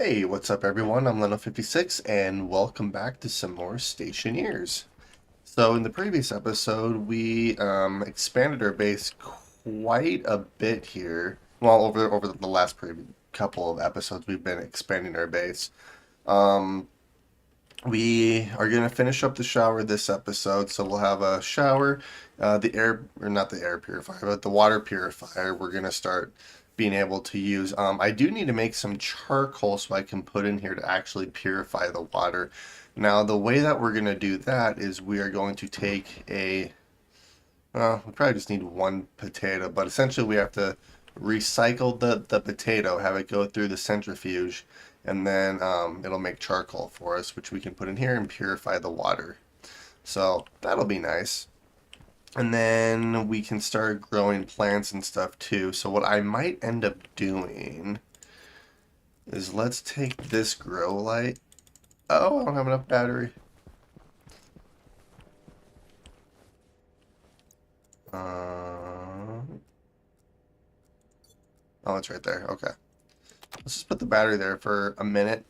Hey, what's up everyone? I'm Leno56 and welcome back to some more Stationeers. So in the previous episode, we expanded our base quite a bit here. Well, over the last couple of episodes, we've been expanding our base. Um, we are going to finish up the shower this episode, so we'll have a shower, the air, or not the air purifier, but the water purifier we're going to start being able to use. I do need to make some charcoal so I can put in here to actually purify the water. Now, the way that we're going to do that is we are going to take we probably just need one potato, but essentially we have to recycle the potato, have it go through the centrifuge, and then it'll make charcoal for us, which we can put in here and purify the water. So that'll be nice. And then we can start growing plants and stuff too. So what I might end up doing is let's take this grow light. Oh, I don't have enough battery. Oh, it's right there. Okay. Let's just put the battery there for a minute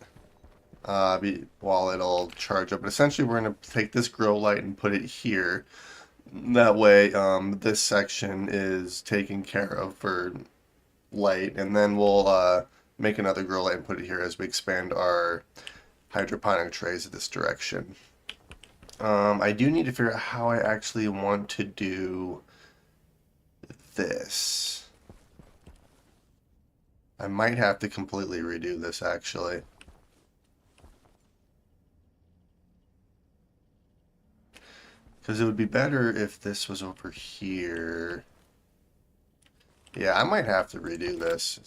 while it'll charge up. But essentially, we're going to take this grow light and put it here. That way, this section is taken care of for light. And then we'll make another grow light and put it here as we expand our hydroponic trays in this direction. I do need to figure out how I actually want to do this. I might have to completely redo this actually. Because it would be better if this was over here. Yeah, I might have to redo this.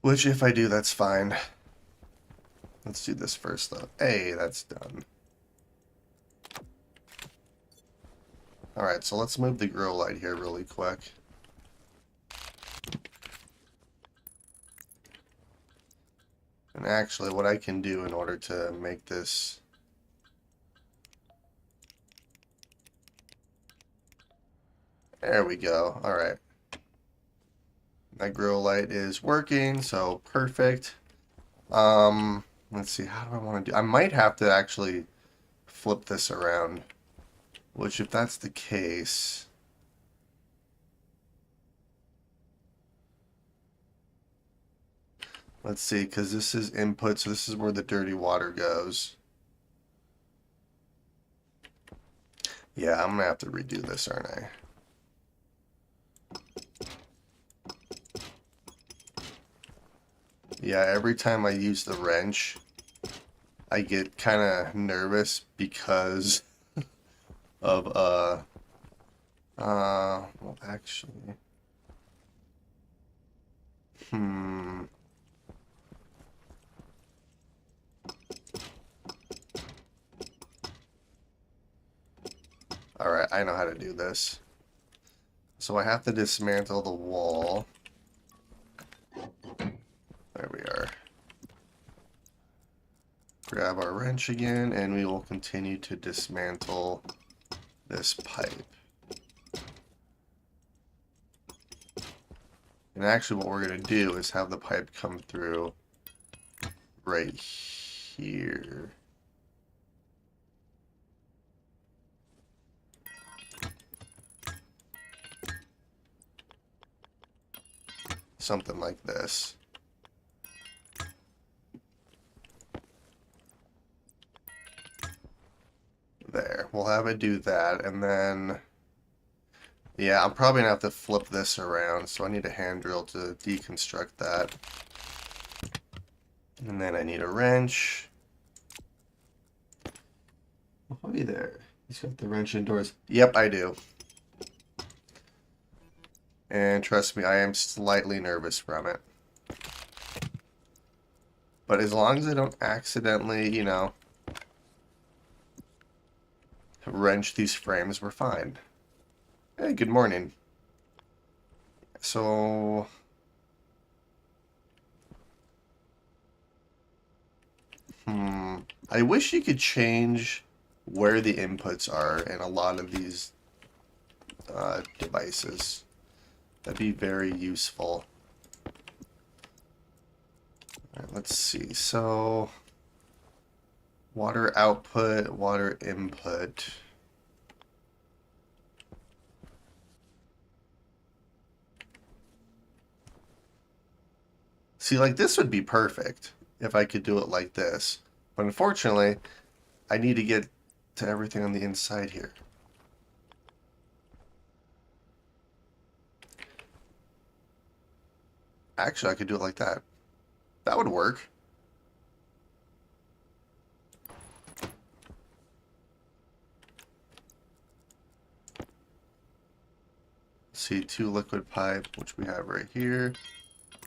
Which, if I do, that's fine. Let's do this first, though. Hey, that's done. Alright, so let's move the grow light here really quick. And actually, what I can do in order to make this... There we go. Alright. That grow light is working, so perfect. Let's see, how do I want to do... I might have to actually flip this around. Which, if that's the case... Let's see, because this is input, so this is where the dirty water goes. Yeah, I'm going to have to redo this, aren't I? Yeah, every time I use the wrench, I get kind of nervous because of, well, actually, Alright, I know how to do this. So I have to dismantle the wall. There we are. Grab our wrench again, and we will continue to dismantle this pipe. And actually what we're going to do is have the pipe come through right here. Something like this. There. We'll have it do that, and then... Yeah, I'm probably going to have to flip this around, so I need a hand drill to deconstruct that. And then I need a wrench. Oh, hey there. He's got the wrench indoors. Yep, I do. And trust me, I am slightly nervous from it. But as long as I don't accidentally, you know, wrench these frames, we're fine. Hey, good morning. So... I wish you could change where the inputs are in a lot of these devices. That'd be very useful. All right, let's see. So, water output, water input. See, like this would be perfect if I could do it like this. But unfortunately, I need to get to everything on the inside here. Actually, I could do it like that. That would work. See, 2 liquid pipe, which we have right here.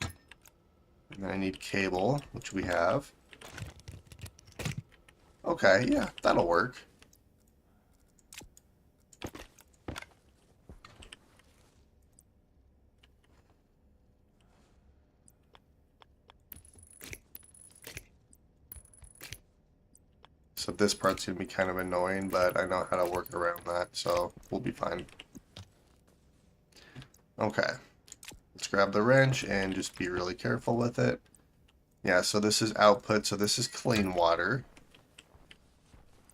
And then I need cable, which we have. Okay, yeah, that'll work. So this part's going to be kind of annoying, but I know how to work around that, so we'll be fine. Okay. Let's grab the wrench and just be really careful with it. Yeah, so this is output, so this is clean water.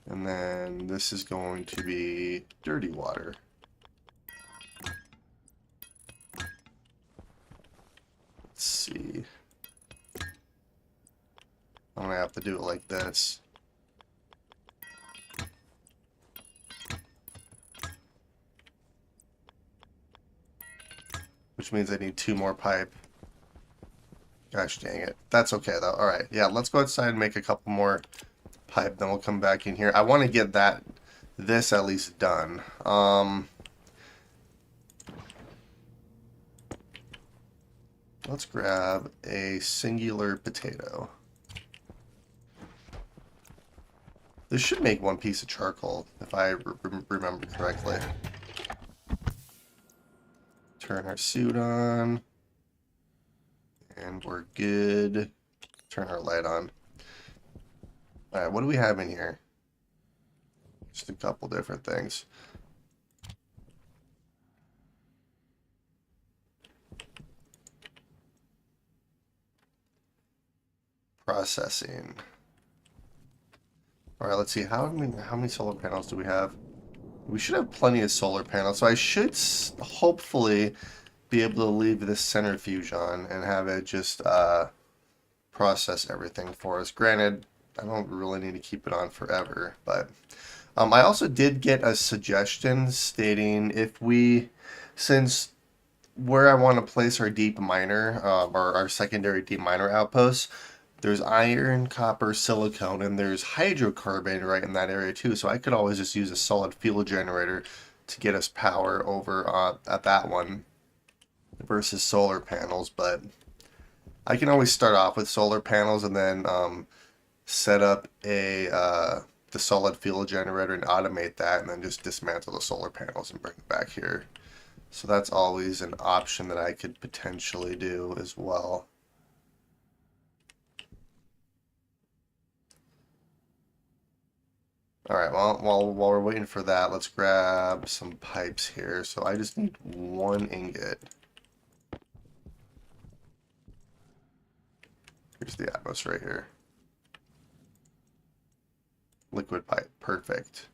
And then this is going to be dirty water. Let's see. I'm going to have to do it like this. Which means I need 2 more pipe. Gosh dang it. That's okay though. Alright, yeah, let's go outside and make a couple more pipe, then we'll come back in here. I want to get this at least done. Let's grab a singular potato. This should make 1 piece of charcoal, if I remember correctly. Turn our suit on. And we're good. Turn our light on. Alright, what do we have in here? Just a couple different things. Processing. Alright, let's see. How many solar panels do we have? We should have plenty of solar panels. So I should hopefully be able to leave this centrifuge on and have it just process everything for us. Granted, I don't really need to keep it on forever, but I also did get a suggestion stating since where I want to place our deep miner, or our secondary deep miner outposts, there's iron, copper, silicone, and there's hydrocarbon right in that area too. So I could always just use a solid fuel generator to get us power over at that one versus solar panels. But I can always start off with solar panels and then set up the solid fuel generator and automate that, and then just dismantle the solar panels and bring it back here. So that's always an option that I could potentially do as well. Alright, well, while we're waiting for that, let's grab some pipes here. So I just need 1 ingot. Here's the Atmos right here. Liquid pipe, perfect.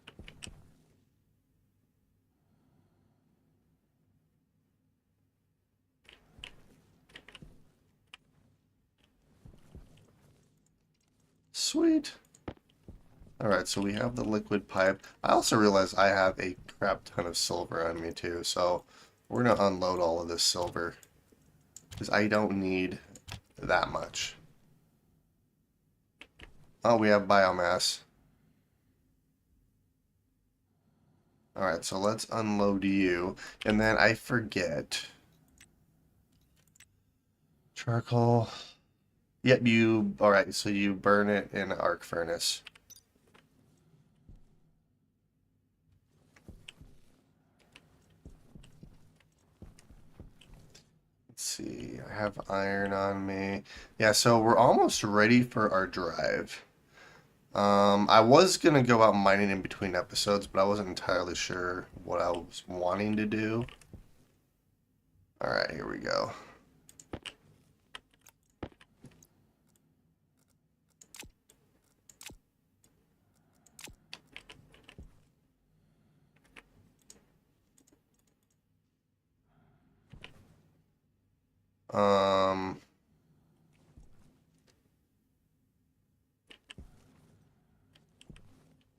Sweet. Alright, so we have the liquid pipe. I also realize I have a crap ton of silver on me too, so we're going to unload all of this silver. Because I don't need that much. Oh, we have biomass. Alright, so let's unload you. And then I forget. Charcoal. Yep, alright, so you burn it in an arc furnace. Let's see, I have iron on me. Yeah, so we're almost ready for our drive. I was gonna go out mining in between episodes, but I wasn't entirely sure what I was wanting to do. Alright, here we go. Um,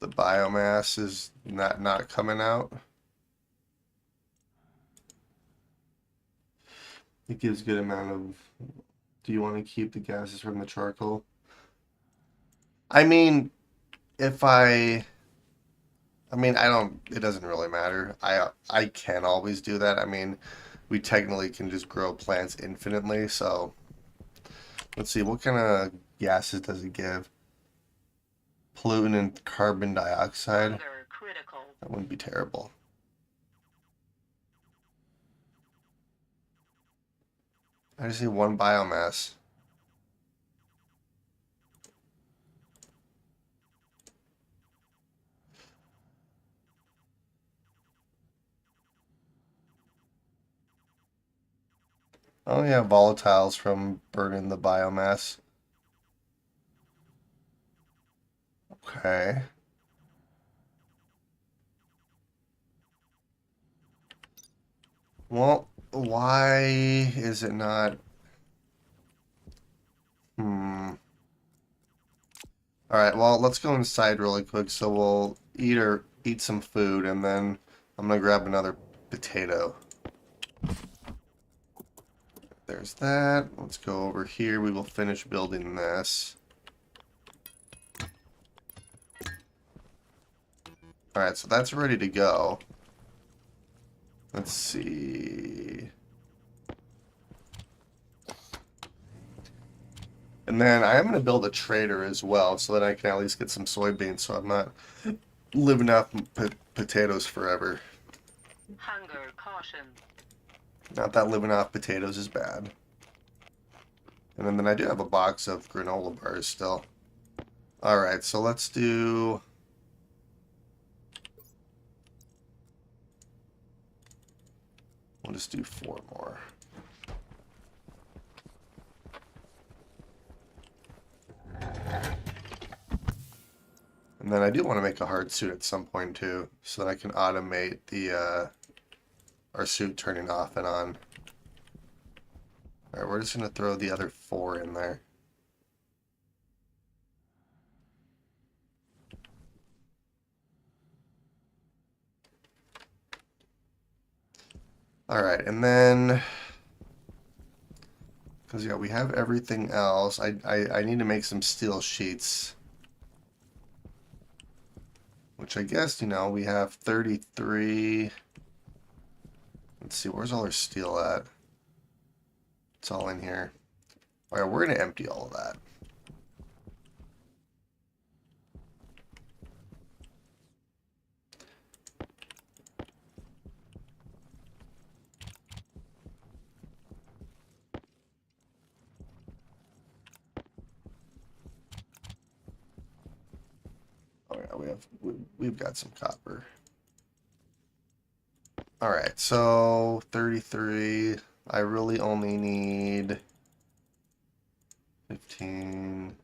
the biomass is not coming out. It gives good amount of. Do you want to keep the gases from the charcoal? I mean, if I mean, I don't. It doesn't really matter. I can always do that. I mean, we technically can just grow plants infinitely. So let's see, what kind of gases does it give? Pollutant and carbon dioxide. That wouldn't be terrible. I just need one biomass. Oh yeah, volatiles from burning the biomass. Okay. Well, why is it not? Hmm. All right. Well, let's go inside really quick. So we'll eat some food, and then I'm gonna grab another potato. There's that. Let's go over here. We will finish building this. All right. So that's ready to go. Let's see. And then I am going to build a trader as well so that I can at least get some soybeans so I'm not living off potatoes forever. Hunger caution. Not that living off potatoes is bad. And then I do have a box of granola bars still. Alright, so let's do... We'll just do 4 more. And then I do want to make a hard suit at some point too, so that I can automate the our suit turning off and on. Alright, we're just going to throw the other 4 in there. Alright, and then... Because, yeah, we have everything else. I need to make some steel sheets. Which I guess, we have 33... Let's see, where's all our steel at? It's all in here. Alright, we're going to empty all of that. Oh yeah, we've got some copper. Alright, so 33. I really only need 15.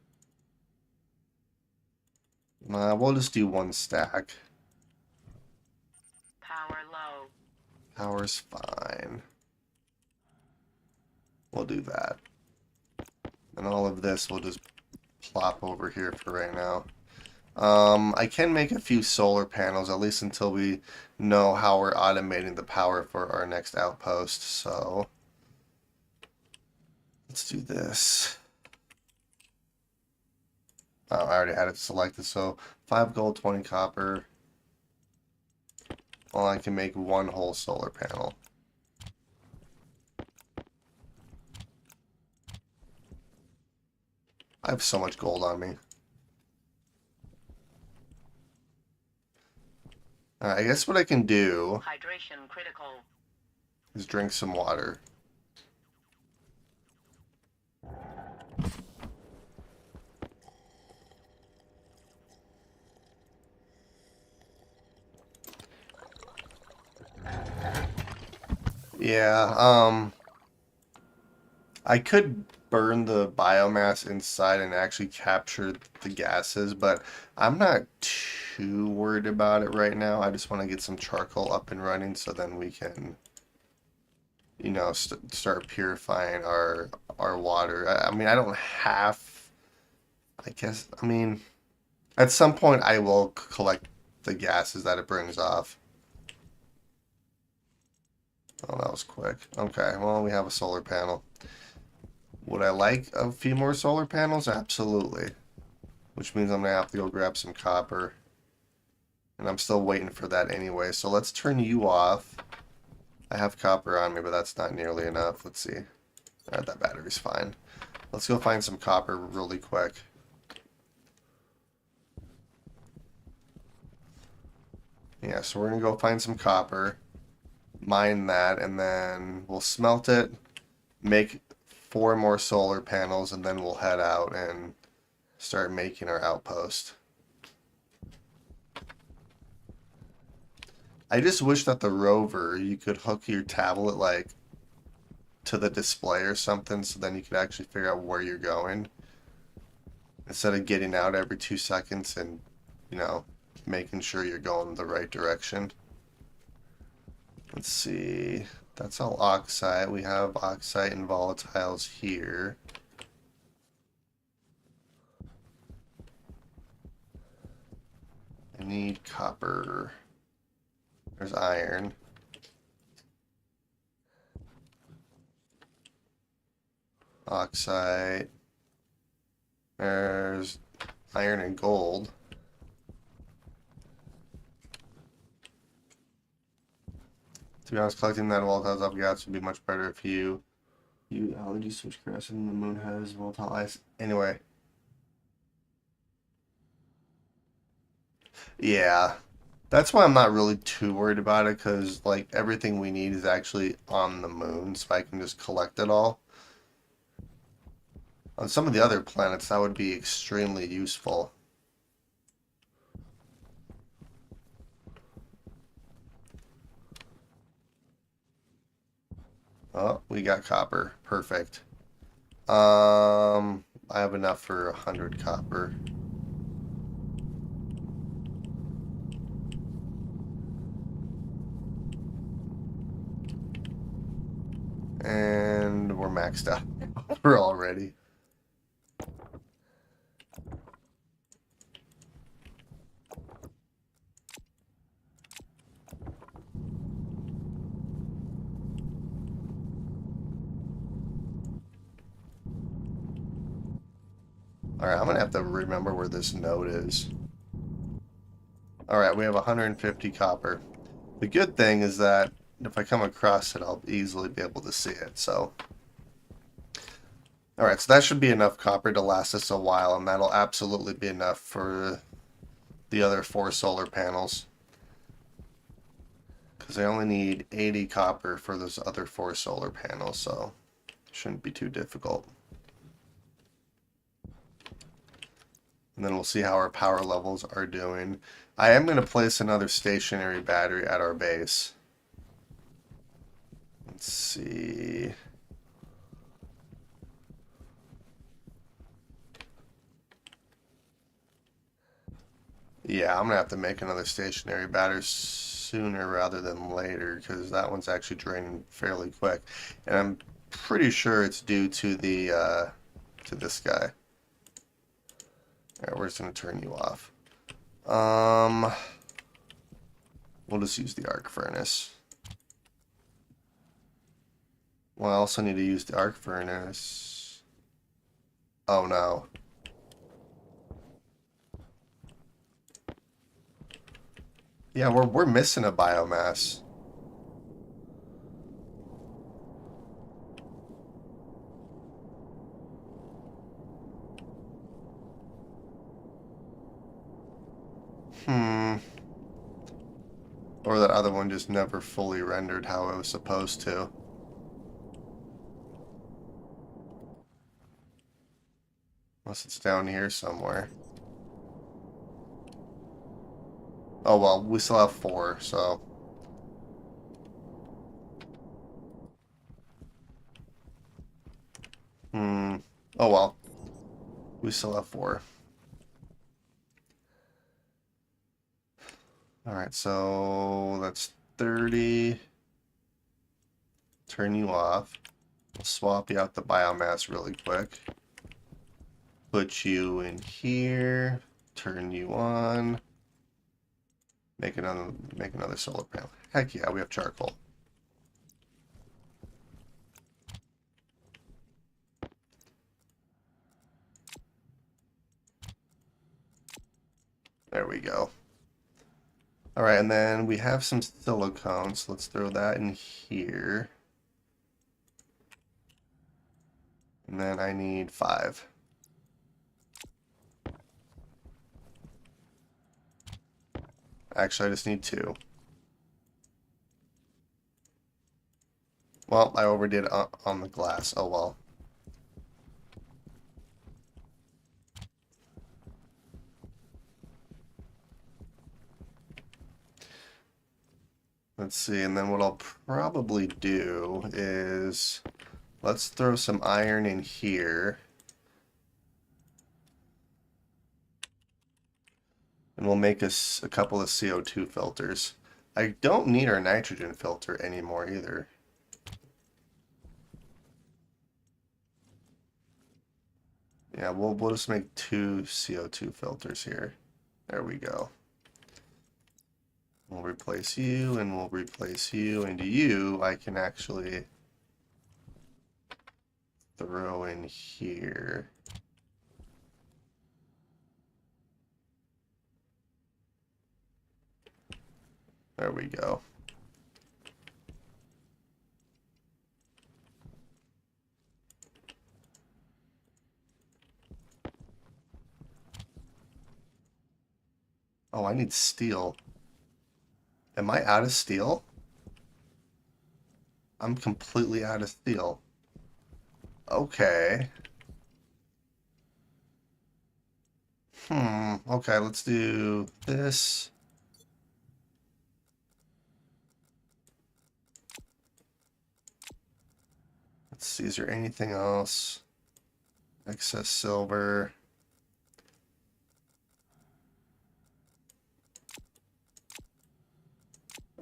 We'll just do 1 stack. Power low. Power's fine. We'll do that. And all of this we'll just plop over here for right now. I can make a few solar panels, at least until we know how we're automating the power for our next outpost. So let's do this. Oh, I already had it selected. So 5 gold, 20 copper. Well, I can make 1 whole solar panel. I have so much gold on me. I guess what I can do Hydration critical. is drink some water. Yeah, I could burn the biomass inside and actually capture the gases, but I'm not too worried about it right now. I just want to get some charcoal up and running so then we can, start purifying our water. I mean, I don't have, I guess, I mean, at some point I will collect the gases that it brings off. Oh, that was quick. Okay, well, we have a solar panel. Would I like a few more solar panels? Absolutely. Which means I'm going to have to go grab some copper. And I'm still waiting for that anyway. So let's turn you off. I have copper on me, but that's not nearly enough. Let's see. Alright, that battery's fine. Let's go find some copper really quick. Yeah, so we're going to go find some copper. Mine that, and then we'll smelt it. Make 4 more solar panels, and then we'll head out and start making our outpost. I just wish that the Rover, you could hook your tablet like to the display or something so then you could actually figure out where you're going instead of getting out every 2 seconds and, making sure you're going the right direction. Let's see. That's all oxide. We have oxide and volatiles here. I need copper. There's iron. Oxide. There's iron and gold. To be honest, collecting that volatiles up gas would be much better if how would you switch grass and the moon has volatile ice? Anyway. Yeah. That's why I'm not really too worried about it, because like everything we need is actually on the moon, so I can just collect it all. On some of the other planets, that would be extremely useful. Oh, we got copper. Perfect. I have enough for 100 copper. And we're maxed out. We're already. Alright, I'm gonna have to remember where this node is. Alright, we have 150 copper. The good thing is that if I come across it, I'll easily be able to see it, so. Alright, so that should be enough copper to last us a while, and that'll absolutely be enough for the other 4 solar panels. Because I only need 80 copper for those other 4 solar panels, so it shouldn't be too difficult. And then we'll see how our power levels are doing. I am going to place another stationary battery at our base. Let's see. Yeah, I'm going to have to make another stationary battery sooner rather than later, because that one's actually draining fairly quick. And I'm pretty sure it's due to the to this guy. Alright, we're just going to turn you off. We'll just use the arc furnace. Well, I also need to use the arc furnace. Oh no. Yeah, we're missing a biomass. Or that other one just never fully rendered how it was supposed to. Unless it's down here somewhere. Oh well, we still have 4, so. Oh well. We still have 4. Alright, so that's 30. Turn you off. Swap you out the biomass really quick. Put you in here. Turn you on. Make another solar panel. Heck yeah, we have charcoal. There we go. Alright, and then we have some silicone, so let's throw that in here. And then I need 5. Actually, I just need 2. Well, I overdid on the glass. Oh well. Let's see, and then what I'll probably do is let's throw some iron in here. And we'll make us a couple of CO2 filters. I don't need our nitrogen filter anymore either. Yeah, we'll just make 2 CO2 filters here. There we go. We'll replace you, and we'll replace you, and you I can actually throw in here. There we go. Oh, I need steel. Am I out of steel? I'm completely out of steel. Okay. Okay, let's do this. Let's see, is there anything else? Excess silver.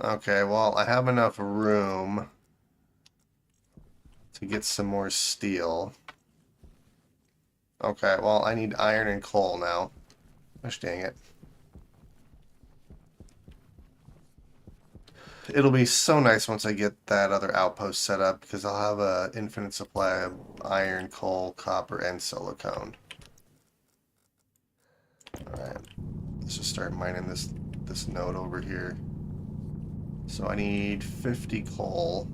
Okay, well, I have enough room to get some more steel. Okay, well, I need iron and coal now. Gosh dang it. It'll be so nice once I get that other outpost set up because I'll have an infinite supply of iron, coal, copper, and silicone. Alright, let's just start mining this node over here. So I need 50 coal.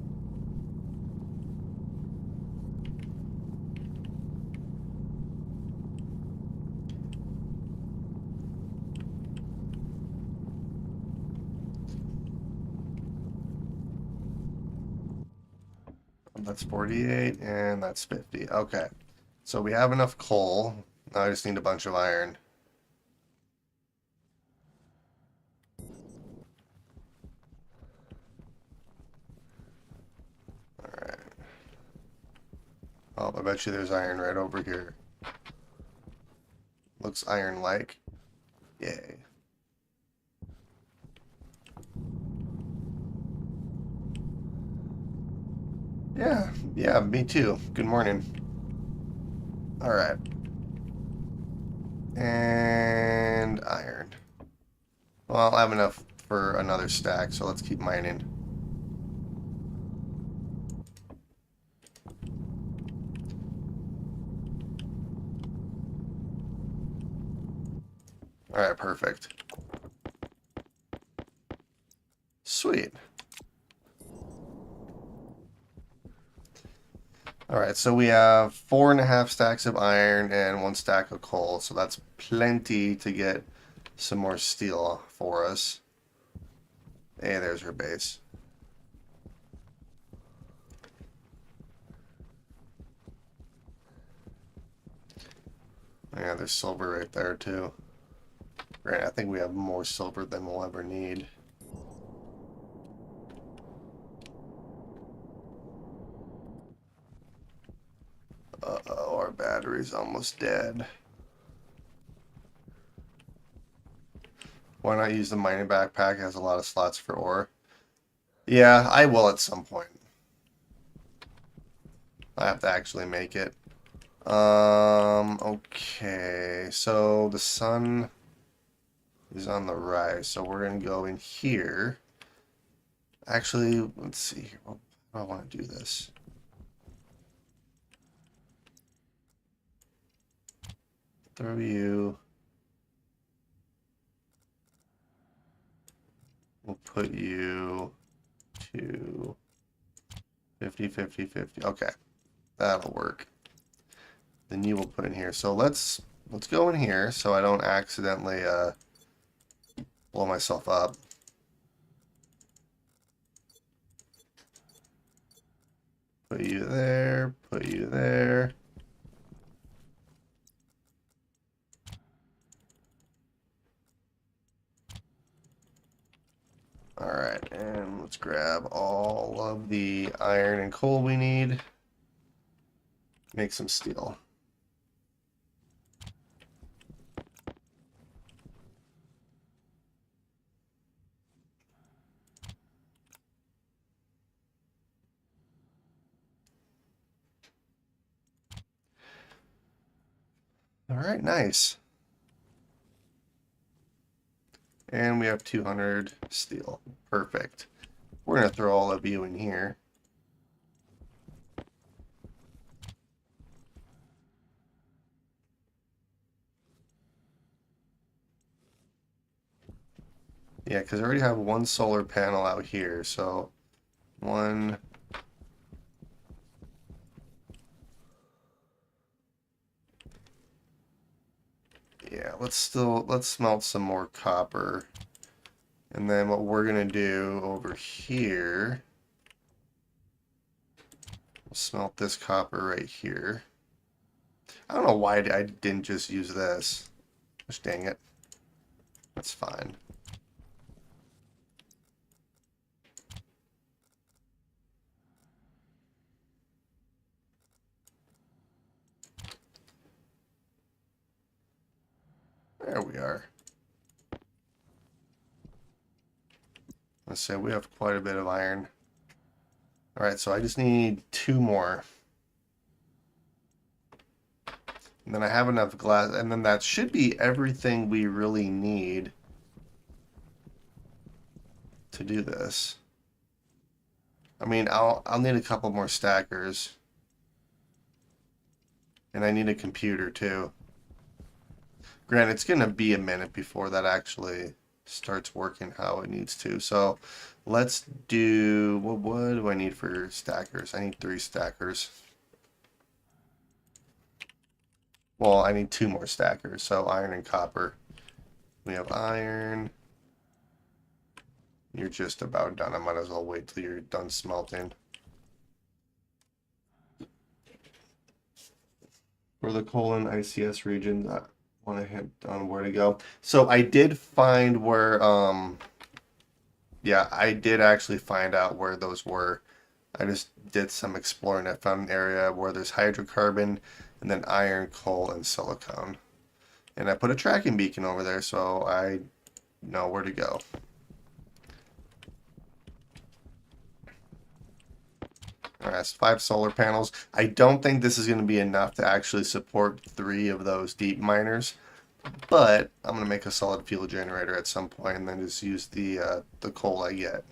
That's 48, and that's 50. Okay. So we have enough coal. Now I just need a bunch of iron. Alright. Oh, I bet you there's iron right over here. Looks iron-like. Yay. Yeah, me too. Good morning. Alright. And iron. Well, I have enough for another stack, so let's keep mining. Alright, perfect. Sweet. Alright, so we have 4.5 stacks of iron and 1 stack of coal, so that's plenty to get some more steel for us. Hey, there's her base. Yeah, there's silver right there too. Right, I think we have more silver than we'll ever need. Uh-oh, our battery battery's almost dead. Why not use the mining backpack? It has a lot of slots for ore. Yeah, I will at some point. I have to actually make it. Okay. So the sun is on the rise, so we're gonna go in here. Actually, let's see here. How do I want to do this? Throw you. We'll put you to 50, 50, 50. Okay, that'll work. Then you will put in here. So let's go in here so I don't accidentally blow myself up. Put you there, put you there. Alright, and let's grab all of the iron and coal we need. Make some steel. Alright, nice. And we have 200 steel. Perfect. We're going to throw all of you in here. Yeah, because I already have one solar panel out here, so one. Yeah, let's smelt some more copper. And then what we're gonna do over here, we'll smelt this copper right here. I don't know why I didn't just use this. Gosh dang it. That's fine. There we are. Let's say we have quite a bit of iron. Alright, so I just need 2 more. And then I have enough glass, and then that should be everything we really need to do this. I mean, I'll need a couple more stackers. And I need a computer too. Granted, it's gonna be a minute before that actually starts working how it needs to. So let's do, what do I need for stackers? I need 3 stackers. Well, I need 2 more stackers, so iron and copper. We have iron. You're just about done. I might as well wait till you're done smelting. For the colon ICS region, I want to hit on where to go. So I did find where, yeah, I did actually find out where those were. I just did some exploring. I found an area where there's hydrocarbon and then iron, coal, and silicone. And I put a tracking beacon over there so I know where to go. Alright, that's 5 solar panels. I don't think this is going to be enough to actually support 3 of those deep miners, but I'm going to make a solid fuel generator at some point and then just use the coal I get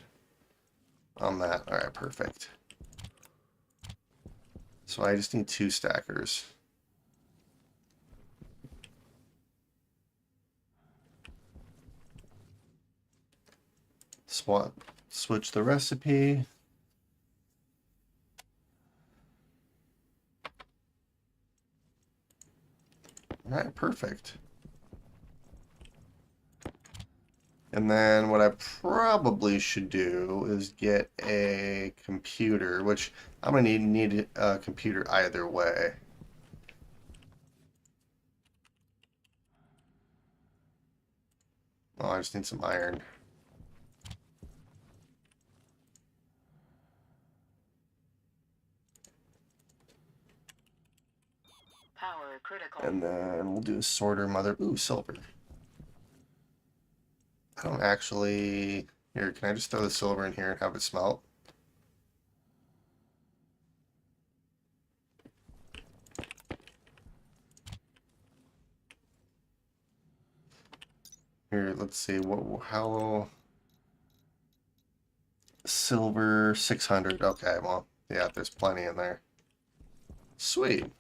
on that. Alright, perfect. So I just need 2 stackers. Switch the recipe. Alright, perfect. And then what I probably should do is get a computer, which I'm going to need a computer either way. Oh, I just need some iron. Power And then we'll do a sorter mother. Ooh, silver. I don't actually... Here, can I just throw the silver in here and have it smelt? Here, let's see. How... Silver 600. Okay, well, yeah, there's plenty in there. Sweet.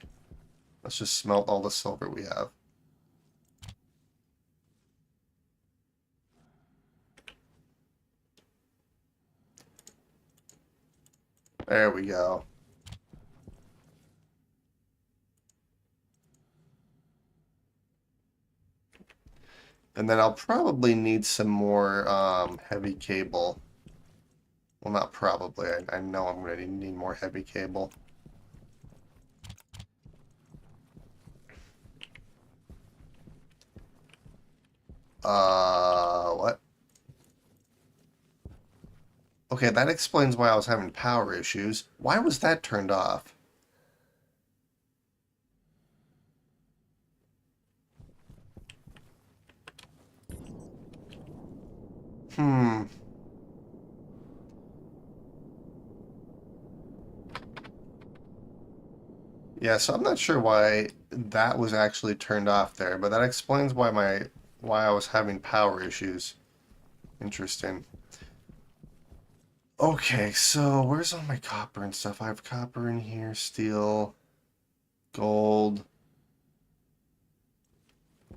Let's just smelt all the silver we have. There we go. And then I'll probably need some more heavy cable. Well, not probably. I know I'm going to need more heavy cable. What? Okay, that explains why I was having power issues. Why was that turned off? Hmm. Yeah, so I'm not sure why that was actually turned off there, but that explains why I was having power issues. Interesting. Okay, so where's all my copper and stuff? I have copper in here, steel, gold.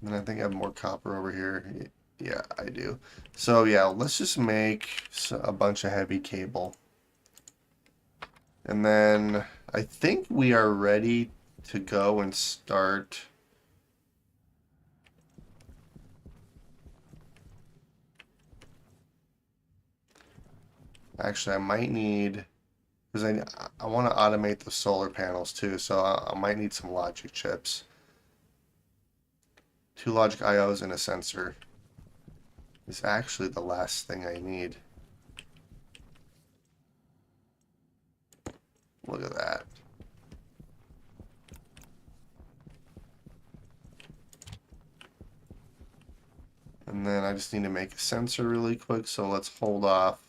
And then I think I have more copper over here. Yeah, I do. So yeah, let's just make a bunch of heavy cable. And then I think we are ready to go and start. Actually, I might need, because I want to automate the solar panels too, so I might need some logic chips. 2 logic IOs and a sensor is actually the last thing I need. Look at that. And then I just need to make a sensor really quick, so let's hold off.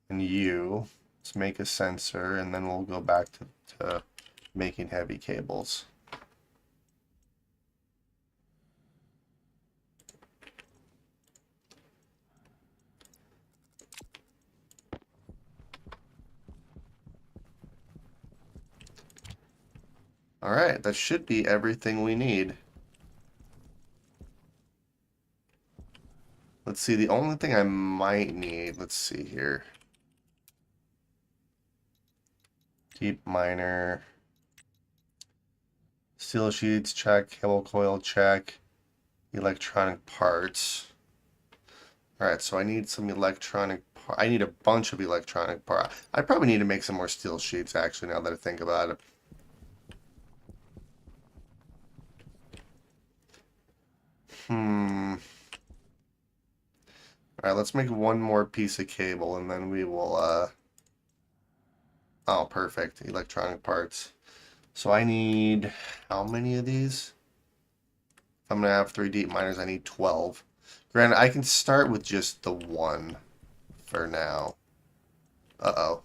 And let's make a sensor, and then we'll go back to making heavy cables. Alright, that should be everything we need. Let's see, the only thing I might need, let's see here. Deep miner. Steel sheets, check. Cable coil, check. Electronic parts. Alright, so I need some electronic I need a bunch of electronic parts. I probably need to make some more steel sheets, actually, now that I think about it. Hmm. Alright, let's make one more piece of cable, and then we will, Oh, perfect. Electronic parts. So I need... How many of these? If I'm going to have 3 deep miners, I need 12. Granted, I can start with just the one for now. Uh-oh.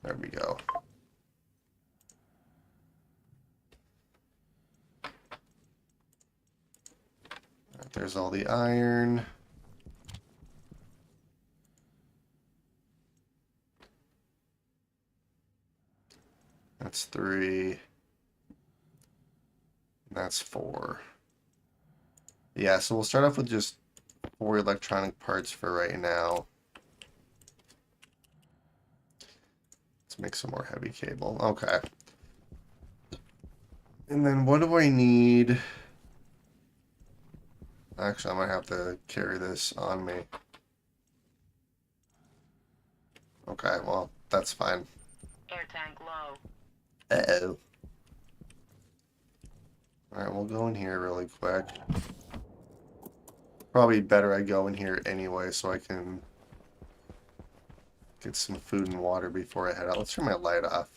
There we go. Right, there's all the iron. That's 3. That's 4. Yeah, so we'll start off with just 4 electronic parts for right now. Let's make some more heavy cable. Okay. And then what do I need? Actually, I might have to carry this on me. Okay, well, that's fine. Air tank low. Uh-oh. Alright, we'll go in here really quick. Probably better I go in here anyway so I can get some food and water before I head out. Let's turn my light off.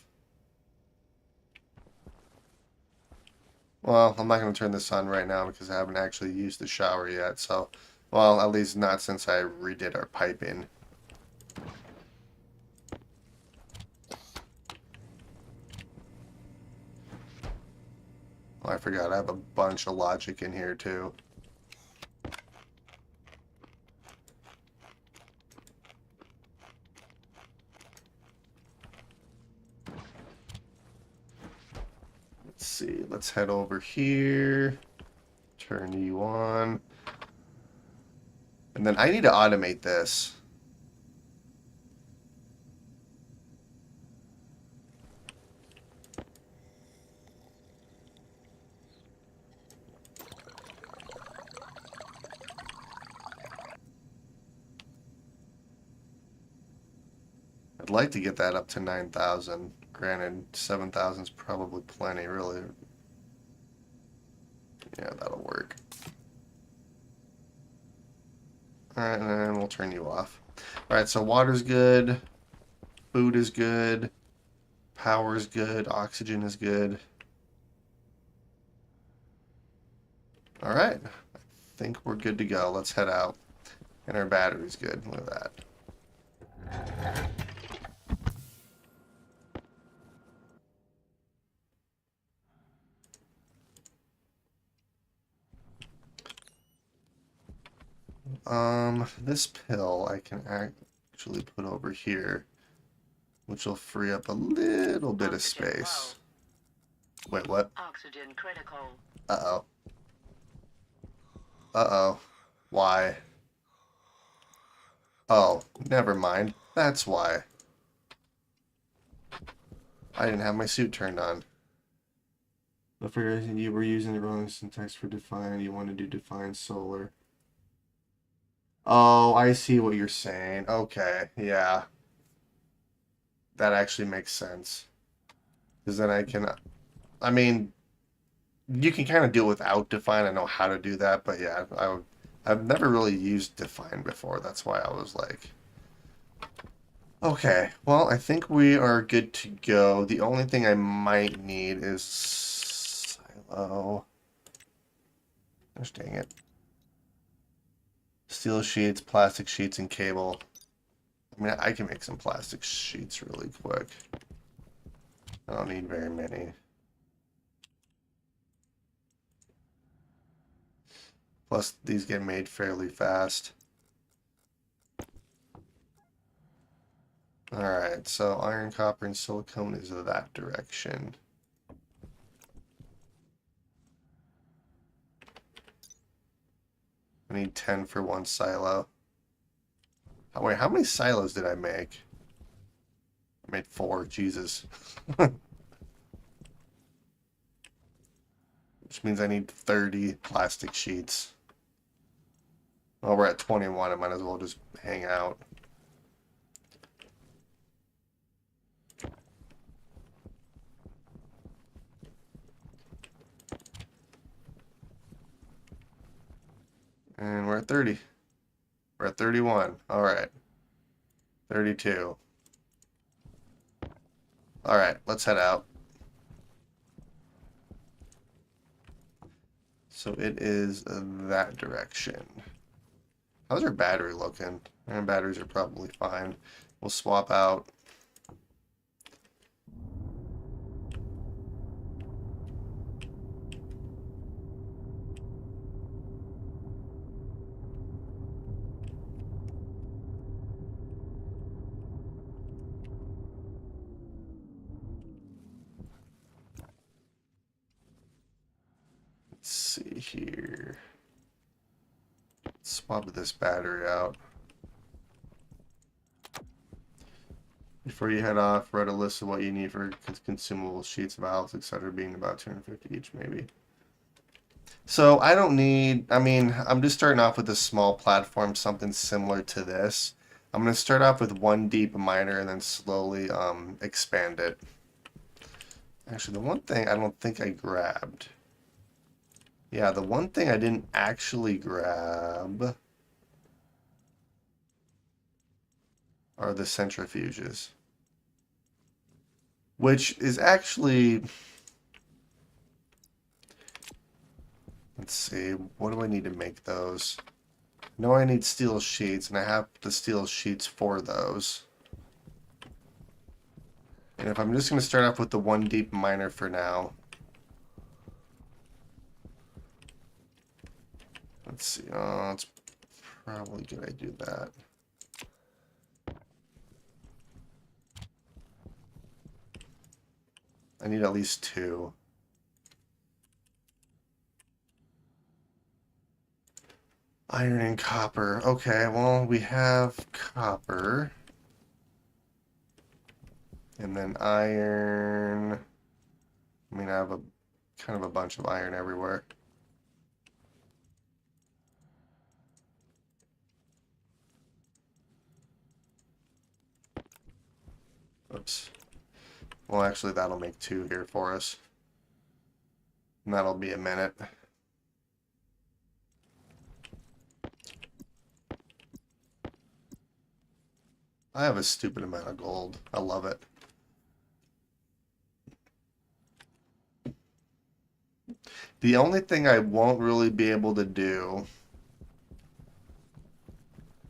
Well, I'm not going to turn this on right now because I haven't actually used the shower yet. So, well, at least not since I redid our piping. Oh, I forgot. I have a bunch of logic in here too. Let's see. Let's head over here. Turn you on. And then I need to automate this. I'd like to get that up to 9,000. Granted, 7,000 is probably plenty, really. Yeah, that'll work. Alright, and then we'll turn you off. Alright, so water's good. Food is good. Power is good. Oxygen is good. Alright. I think we're good to go. Let's head out. And our battery's good. Look at that. This pill I can actually put over here, which will free up a little bit of Oxygen space. Wait, what? Oxygen critical. Uh-oh. Uh-oh. Why? Oh, never mind. That's why. I didn't have my suit turned on. I figured you were using the wrong syntax for define. You want to do define solar. Oh, I see what you're saying. Okay, yeah. That actually makes sense. Because then I mean, you can kind of do it without define. I know how to do that, but yeah, I've never really used define before. That's why I was like, okay, well, I think we are good to go. The only thing I might need is silo. Gosh dang it. Steel sheets, plastic sheets, and cable. I mean, I can make some plastic sheets really quick. I don't need very many. Plus, these get made fairly fast. Alright, so iron, copper, and silicone is that direction. I need 10 for one silo. Oh, wait, how many silos did I make? I made 4, Jesus. Which means I need 30 plastic sheets. Well, we're at 21, I might as well just hang out. And we're at 30. We're at 31. Alright. 32. Alright, let's head out. So it is that direction. How's our battery looking? Our batteries are probably fine. We'll swap out. Let's see here. Swap this battery out. Before you head off, write a list of what you need for consumable sheets, valves, etc., being about 250 each, maybe. So I don't need, I mean, I'm just starting off with a small platform, something similar to this. I'm going to start off with one deep miner and then slowly expand it. Actually, the one thing I don't think I grabbed. Yeah, the one thing I didn't actually grab are the centrifuges. Which is actually Let's see, what do I need to make those? I know I need steel sheets, and I have the steel sheets for those. And if I'm just going to start off with the one deep miner for now. Let's see, it's probably good I do that. I need at least 2. Iron and copper. Okay, well, we have copper. And then iron. I mean, I have a kind of a bunch of iron everywhere. Oops. Well, actually, that'll make 2 here for us. And that'll be a minute. I have a stupid amount of gold. I love it. The only thing I won't really be able to do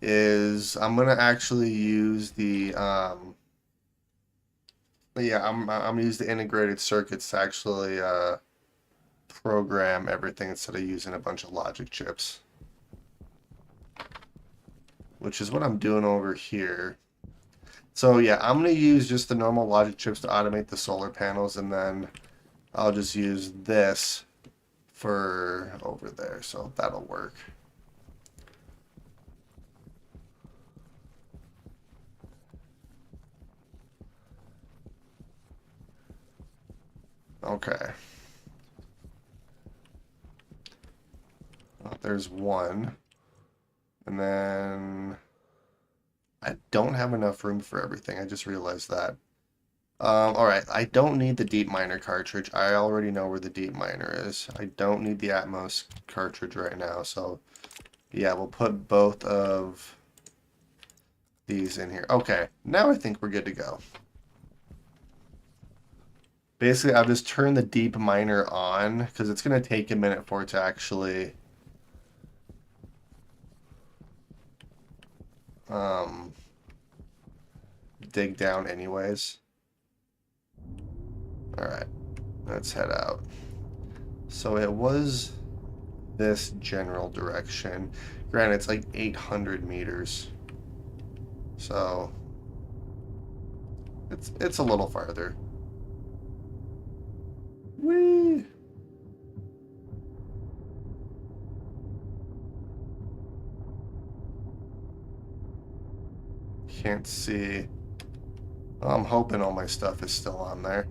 is I'm gonna actually use the yeah, I'm gonna use the integrated circuits to actually program everything instead of using a bunch of logic chips, which is what I'm doing over here. So yeah, I'm gonna use just the normal logic chips to automate the solar panels, and then I'll just use this for over there, so that'll work. Okay. There's one. And then I don't have enough room for everything. I just realized that. Alright, I don't need the deep miner cartridge. I already know where the deep miner is. I don't need the Atmos cartridge right now, so yeah, we'll put both of these in here. Okay, now I think we're good to go. Basically, I've just turned the deep miner on because it's going to take a minute for it to actually dig down anyways. Alright, let's head out. So it was this general direction. Granted, it's like 800 meters. So it's a little farther. Whee! Can't see. I'm hoping all my stuff is still on there.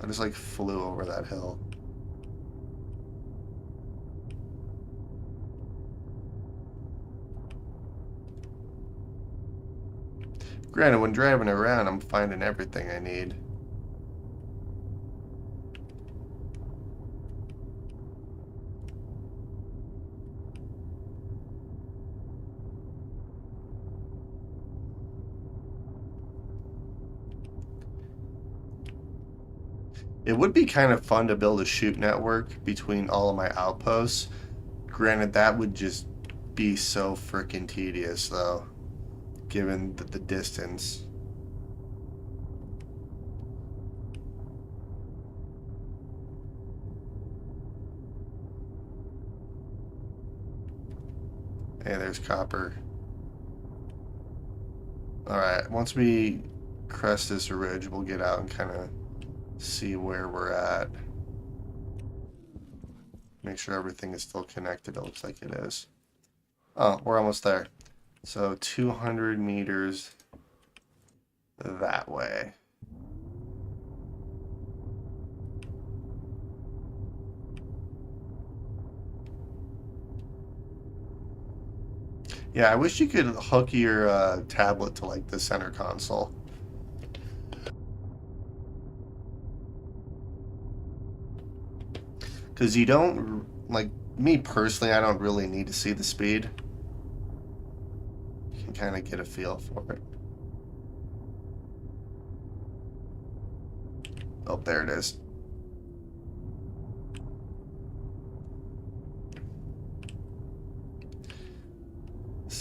I just like flew over that hill. Granted, when driving around, I'm finding everything I need. It would be kind of fun to build a shoot network between all of my outposts. Granted, that would just be so freaking tedious, though, given the distance. Hey, there's copper. Alright, once we crest this ridge, we'll get out and kind of see where we're at. Make sure everything is still connected. It looks like it is. Oh, we're almost there. So 200 meters that way. Yeah, I wish you could hook your tablet to like the center console. Because you don't, like me personally, I don't really need to see the speed. You can kind of get a feel for it. Oh, there it is.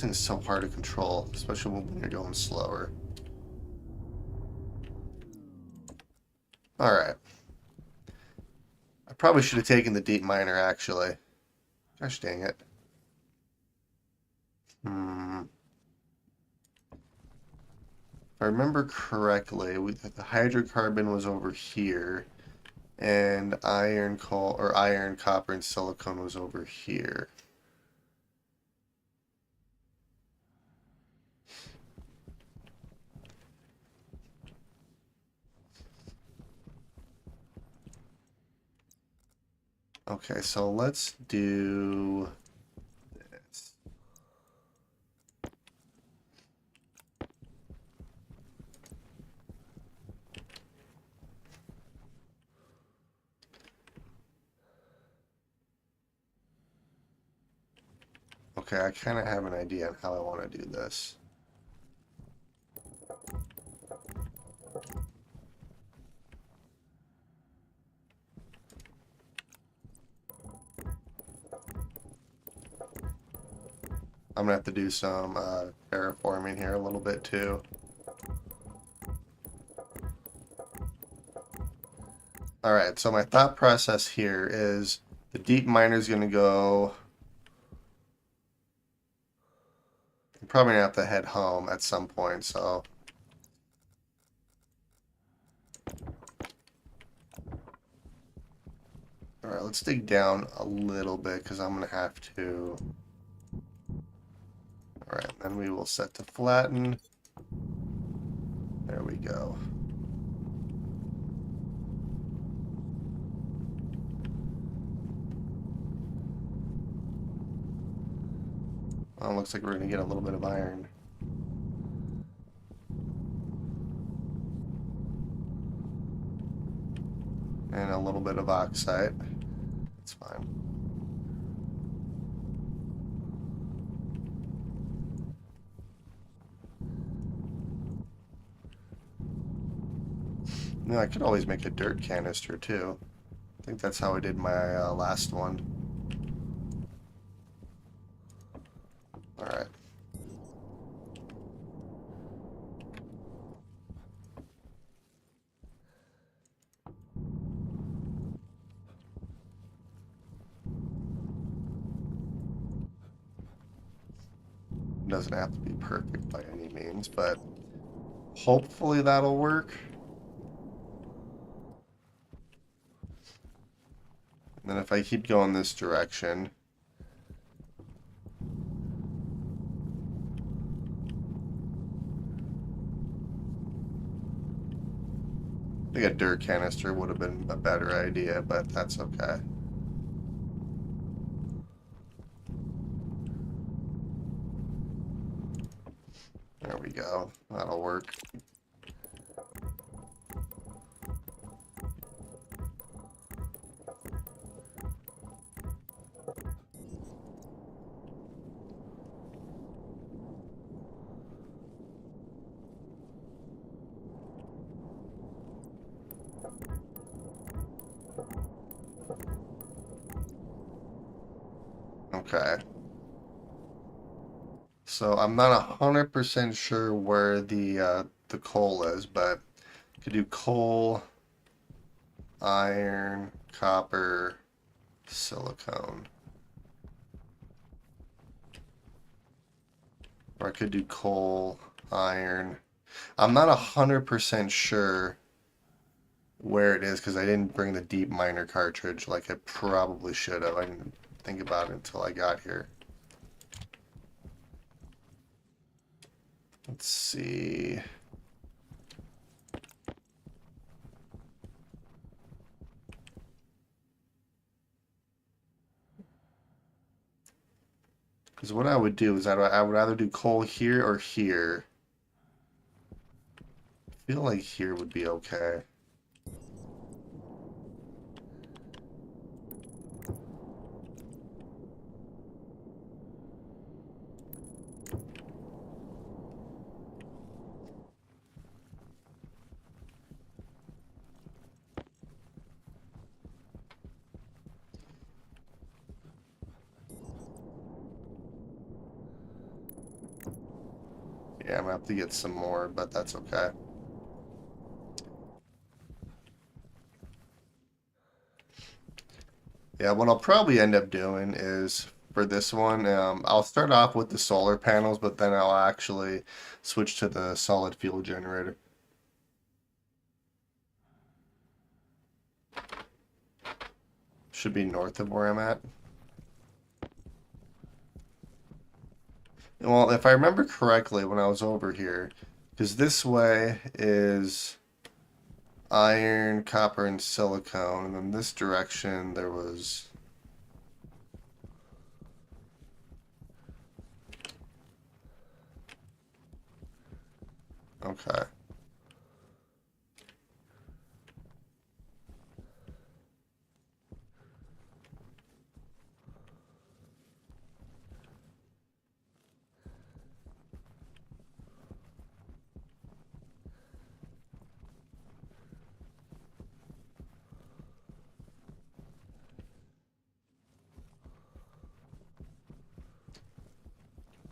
thing's so hard to control, especially when you're going slower. Alright. I probably should have taken the deep miner, actually. Gosh dang it. If I remember correctly, the hydrocarbon was over here, and iron, coal, or iron, copper, and silicone was over here. Okay, so let's do this. Okay, I kind of have an idea on how I want to do this. I'm gonna have to do some terraforming here a little bit too. Alright, so my thought process here is the deep miner is gonna go. I'm probably gonna have to head home at some point, so. Alright, let's dig down a little bit because I'm gonna have to. Alright, then we will set to flatten. There we go. Well, looks like we're going to get a little bit of iron. And a little bit of oxide. That's fine. No, I could always make a dirt canister too. I think that's how I did my last one. Alright. Doesn't have to be perfect by any means, but hopefully that'll work. And then if I keep going this direction, I think a dirt canister would have been a better idea, but that's okay. There we go. That'll work. Okay. So I'm not 100% sure where the coal is, but I could do coal, iron, copper, silicone. Or I could do coal, iron. I'm not 100% sure where it is because I didn't bring the deep miner cartridge like I probably should have. I didn't think about it until I got here. Let's see. Because what I would do is I would either do coal here or here. I feel like here would be okay. Yeah, I'm gonna have to get some more, but that's okay. Yeah, what I'll probably end up doing is for this one, I'll start off with the solar panels, but then I'll actually switch to the solid fuel generator. Should be north of where I'm at. Well, if I remember correctly when I was over here, because this way is iron, copper, and silicone, and then this direction there was... Okay.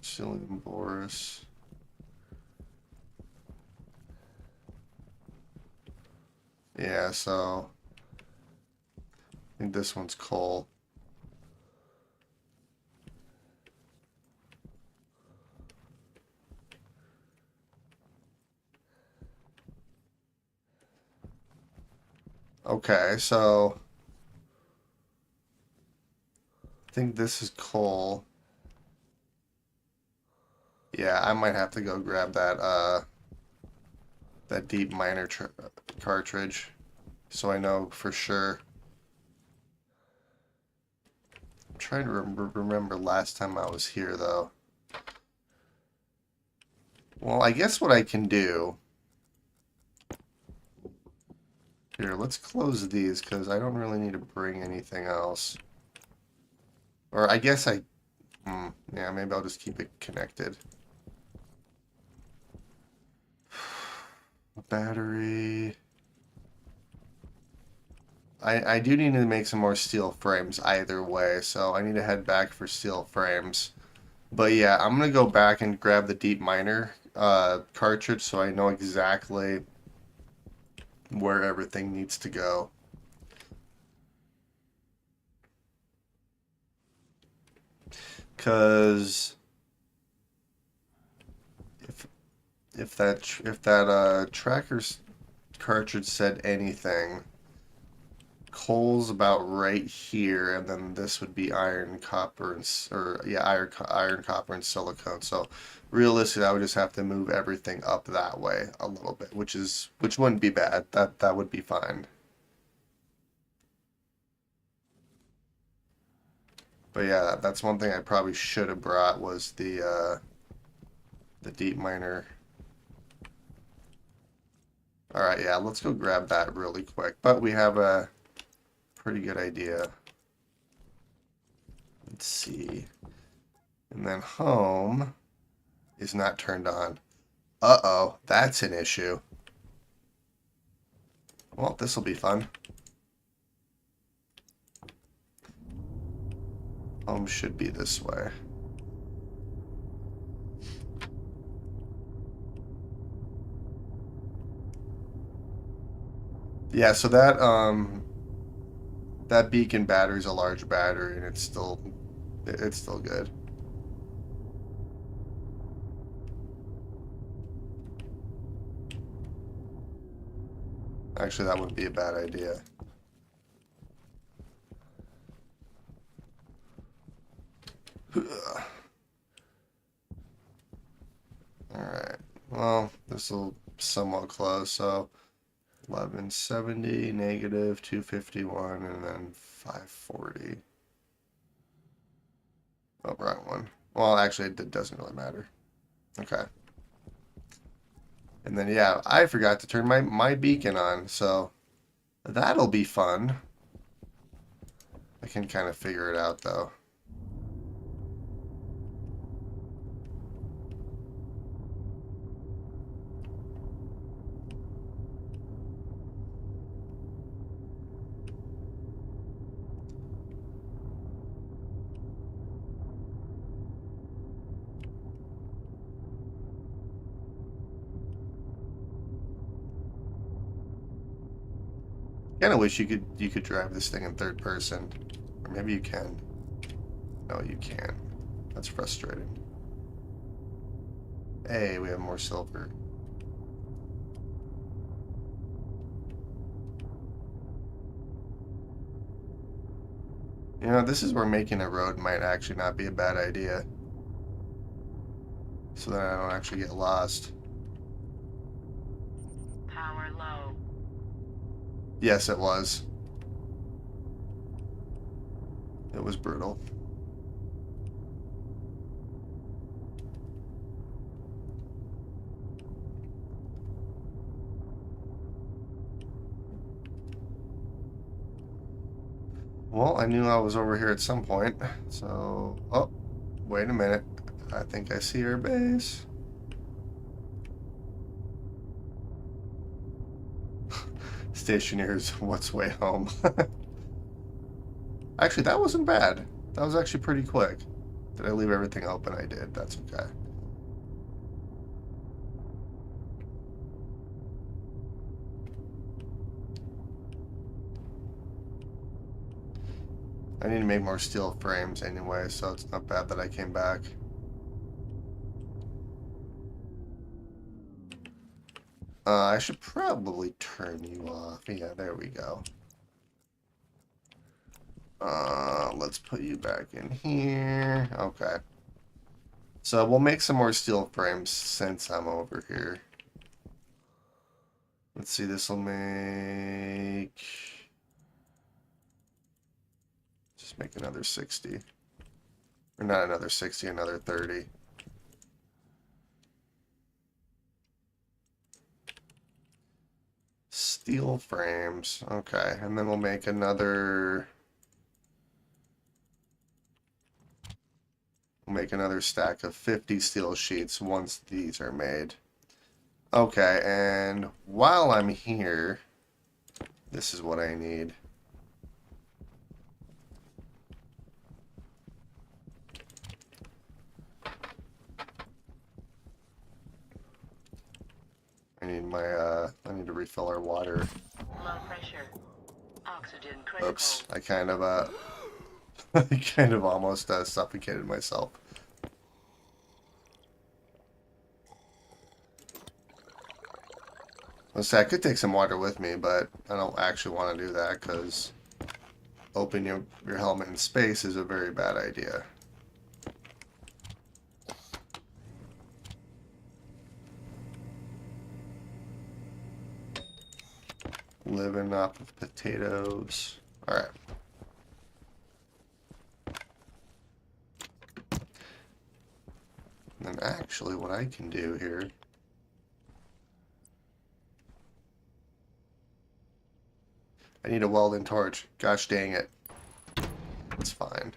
Psyllium Boris. Yeah, so I think this one's coal. Okay, so I think this is coal. Yeah, I might have to go grab that deep miner cartridge so I know for sure. I'm trying to remember last time I was here though. Well, I guess what I can do here, let's close these because I don't really need to bring anything else. Or I guess yeah, maybe I'll just keep it connected. Battery. I do need to make some more steel frames either way, so I need to head back for steel frames. But yeah, I'm gonna go back and grab the deep miner cartridge so I know exactly where everything needs to go. Cause if if that tracker's cartridge said anything, coal's about right here, and then this would be iron, copper, and or yeah, iron, copper, and silicone. So realistically, I would just have to move everything up that way a little bit, which wouldn't be bad. That would be fine. But yeah, that's one thing I probably should have brought was the deep miner. All right, yeah, let's go grab that really quick. But we have a pretty good idea. Let's see. And then home is not turned on. Uh-oh, that's an issue. Well, this will be fun. Home should be this way. Yeah, so that beacon battery is a large battery and it's still good. Actually, that wouldn't be a bad idea. Alright. Well, this will somewhat close, so 1170, negative 251, and then 540. Oh, wrong one. Well, actually, it doesn't really matter. Okay. And then, yeah, I forgot to turn my beacon on, so that'll be fun. I can kind of figure it out, though. Kinda wish you could drive this thing in third person. Or maybe you can. No, you can't. That's frustrating. Hey, we have more silver. You know, this is where making a road might actually not be a bad idea. So that I don't actually get lost. Power low. Yes, it was. It was brutal. Well, I knew I was over here at some point. So, oh, wait a minute. I think I see our base. Stationeers, what's way home? Actually, that wasn't bad. That was actually pretty quick. Did I leave everything open? I did. That's okay. I need to make more steel frames anyway, so it's not bad that I came back. I should probably turn you off. Yeah, there we go. Let's put you back in here. Okay. So we'll make some more steel frames since I'm over here. Let's see, this will make... Just make another 60. Or not another 60, another 30. Steel frames. Okay, and then we'll make another... We'll make another stack of 50 steel sheets once these are made. Okay, and while I'm here, this is what I need. I need to refill our water. Low pressure. Oxygen critical. Oops, I kind of, I kind of almost suffocated myself. Let's say I could take some water with me, but I don't actually want to do that because opening your helmet in space is a very bad idea. Living off of potatoes. Alright. And then actually what I can do here... I need a welding torch. Gosh dang it. It's fine.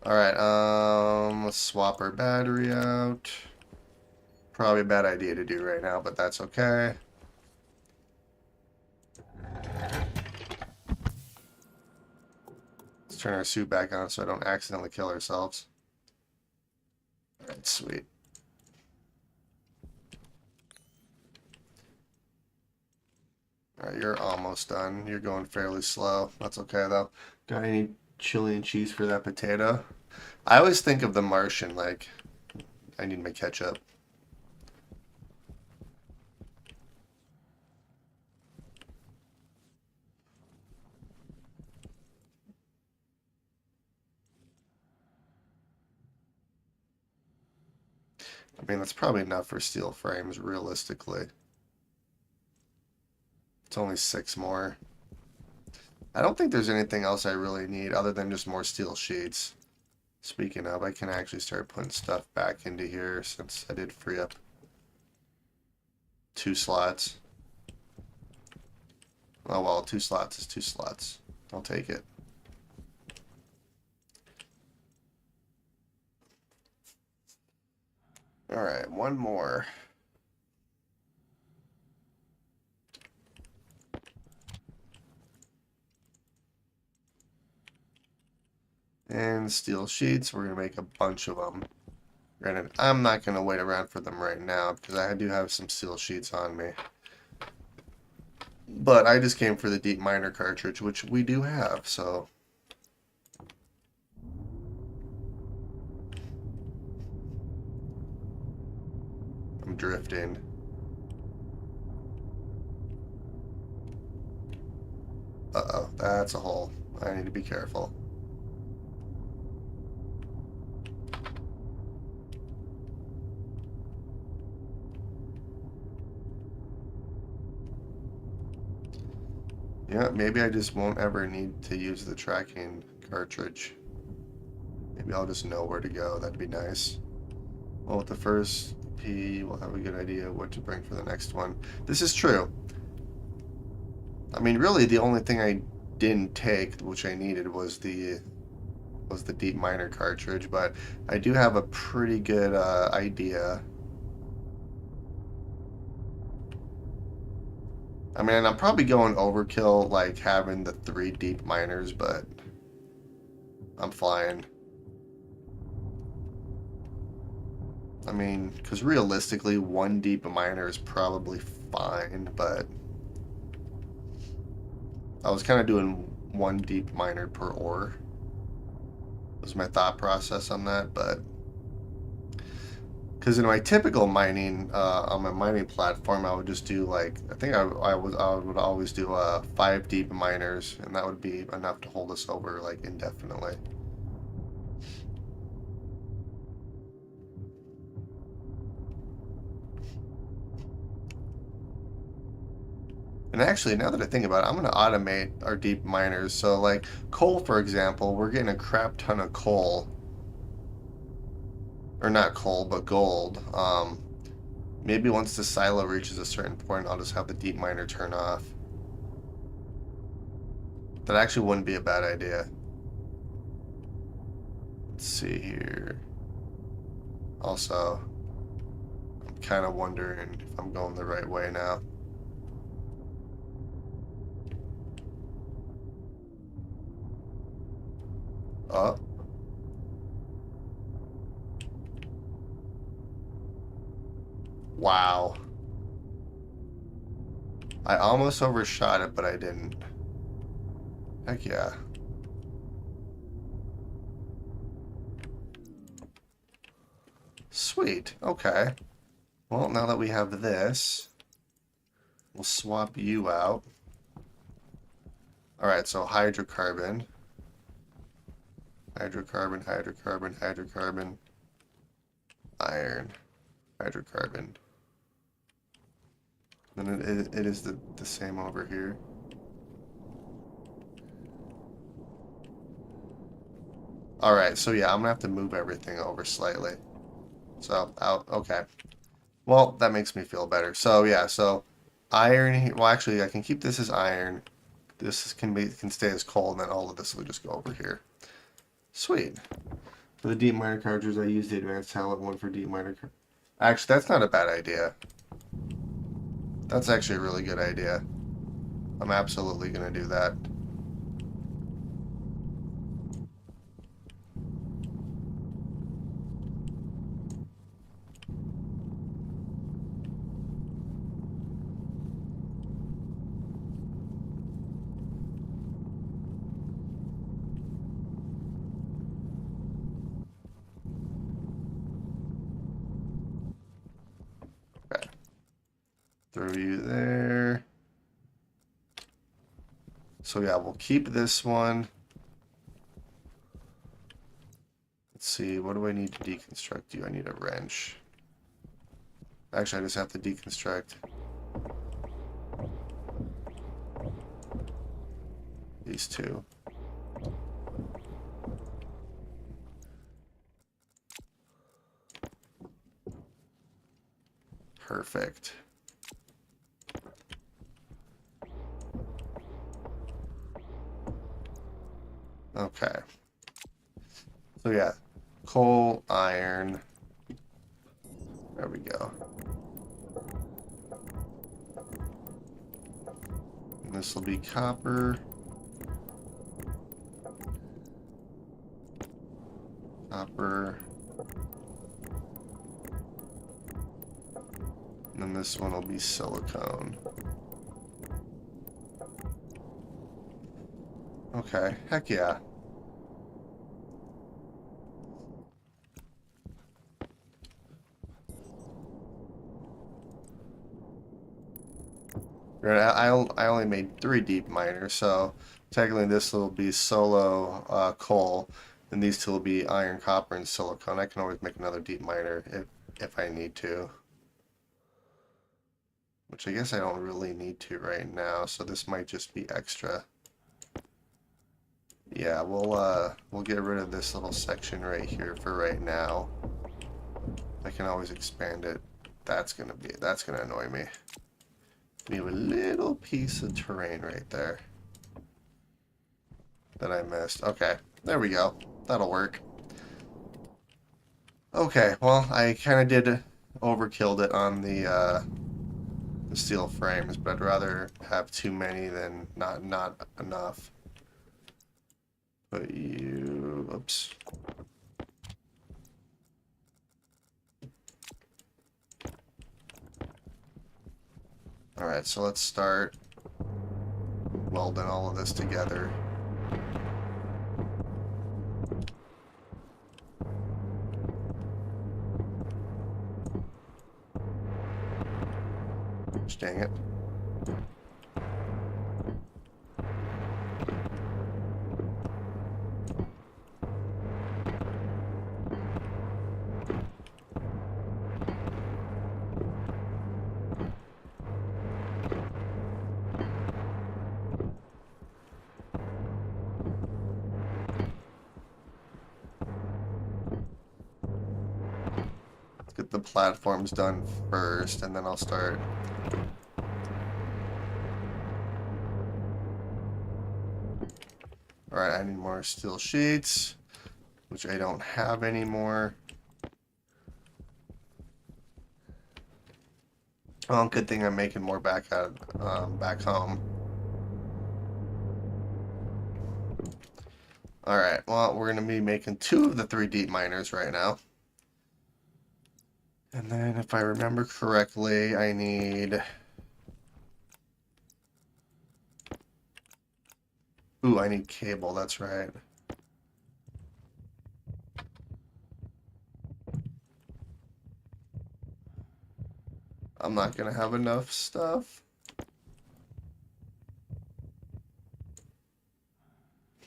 Alright, let's swap our battery out. Probably a bad idea to do right now, but that's okay. Let's turn our suit back on so I don't accidentally kill ourselves. Alright, sweet. Alright, you're almost done. You're going fairly slow. That's okay, though. Got any chili and cheese for that potato? I always think of the Martian, like, I need my ketchup. I mean, that's probably enough for steel frames, realistically. It's only 6 more. I don't think there's anything else I really need other than just more steel sheets. Speaking of, I can actually start putting stuff back into here since I did free up 2 slots. Oh well, 2 slots is 2 slots. I'll take it. Alright, one more. And steel sheets, we're going to make a bunch of them. Granted, I'm not going to wait around for them right now because I do have some steel sheets on me. But I just came for the deep miner cartridge, which we do have, so. I'm drifting. Uh-oh, that's a hole. I need to be careful. Yeah, maybe I just won't ever need to use the tracking cartridge. Maybe I'll just know where to go. That'd be nice. Well, with the first P, we'll have a good idea what to bring for the next one. This is true. I mean, really, the only thing I didn't take, which I needed, was the deep miner cartridge. But I do have a pretty good idea. I mean, I'm probably going overkill, like having the 3 deep miners, but I'm flying. I mean, because realistically, 1 deep miner is probably fine, but I was kind of doing 1 deep miner per ore. Was my thought process on that, but because in my typical mining, on my mining platform, I would just do like I think I would always do 5 deep miners, and that would be enough to hold us over like indefinitely. And actually, now that I think about it, I'm going to automate our deep miners. So, like coal, for example, we're getting a crap ton of coal, or not coal, but gold. Maybe once the silo reaches a certain point, I'll just have the deep miner turn off. That actually wouldn't be a bad idea. Let's see here. Also, I'm kind of wondering if I'm going the right way now. Oh. Wow. I almost overshot it, but I didn't. Heck yeah. Sweet. Okay. Well, now that we have this, we'll swap you out. Alright, so hydrocarbon. Hydrocarbon, hydrocarbon, hydrocarbon. Iron. Hydrocarbon. Then it is the same over here. Alright, so yeah, I'm gonna have to move everything over slightly. So, out, okay. Well, that makes me feel better. So yeah, so iron, well actually I can keep this as iron. This can stay as coal, and then all of this will just go over here. Sweet. For the deep miner cartridges, I use the advanced talent one for deep miner. Actually, that's not a bad idea. That's actually a really good idea. I'm absolutely gonna do that. Okay. Throw you there. So yeah, we'll keep this one. Let's see, what do I need to deconstruct you? I need a wrench. Actually, I just have to deconstruct these two. Perfect. Okay. So yeah, coal, iron. There we go. And this will be copper. Copper. And then this one will be silicone. Okay, heck yeah. Right, I only made 3 deep miners, so technically this will be solo coal, and these two will be iron, copper, and silicon. I can always make another deep miner if I need to, which I guess I don't really need to right now. So this might just be extra. Yeah, we'll get rid of this little section right here for right now. I can always expand it. That's gonna annoy me. We have a little piece of terrain right there that I missed. Okay, there we go. That'll work. Okay, well, I kind of did overkilled it on the steel frames, but I'd rather have too many than not enough. But you, oops. All right, so let's start welding all of this together. Dang it. Let's get the platforms done first, and then I'll start. All right, I need more steel sheets, which I don't have anymore. Well, good thing I'm making more back home. All right, well, we're gonna be making 2 of the 3 deep miners right now. And then, if I remember correctly, I need... Ooh, I need cable, that's right. I'm not gonna have enough stuff.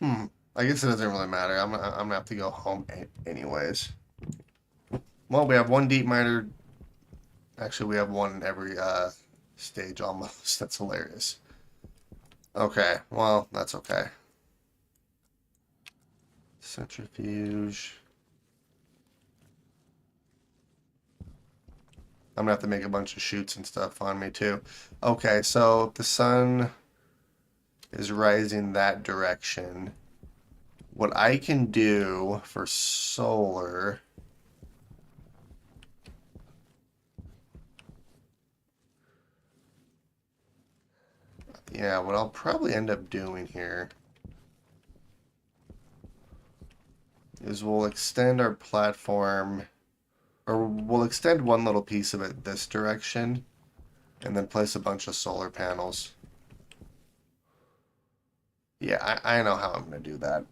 I guess it doesn't really matter. I'm gonna have to go home anyways. Well, we have 1 deep miner. Actually, we have 1 in every stage almost. That's hilarious. Okay, well, that's okay. Centrifuge. I'm gonna have to make a bunch of chutes and stuff on me too. Okay, so the sun is rising that direction. What I can do for solar, yeah, what I'll probably end up doing here is we'll extend our platform, or we'll extend 1 little piece of it this direction, and then place a bunch of solar panels. Yeah, I know how I'm gonna do that.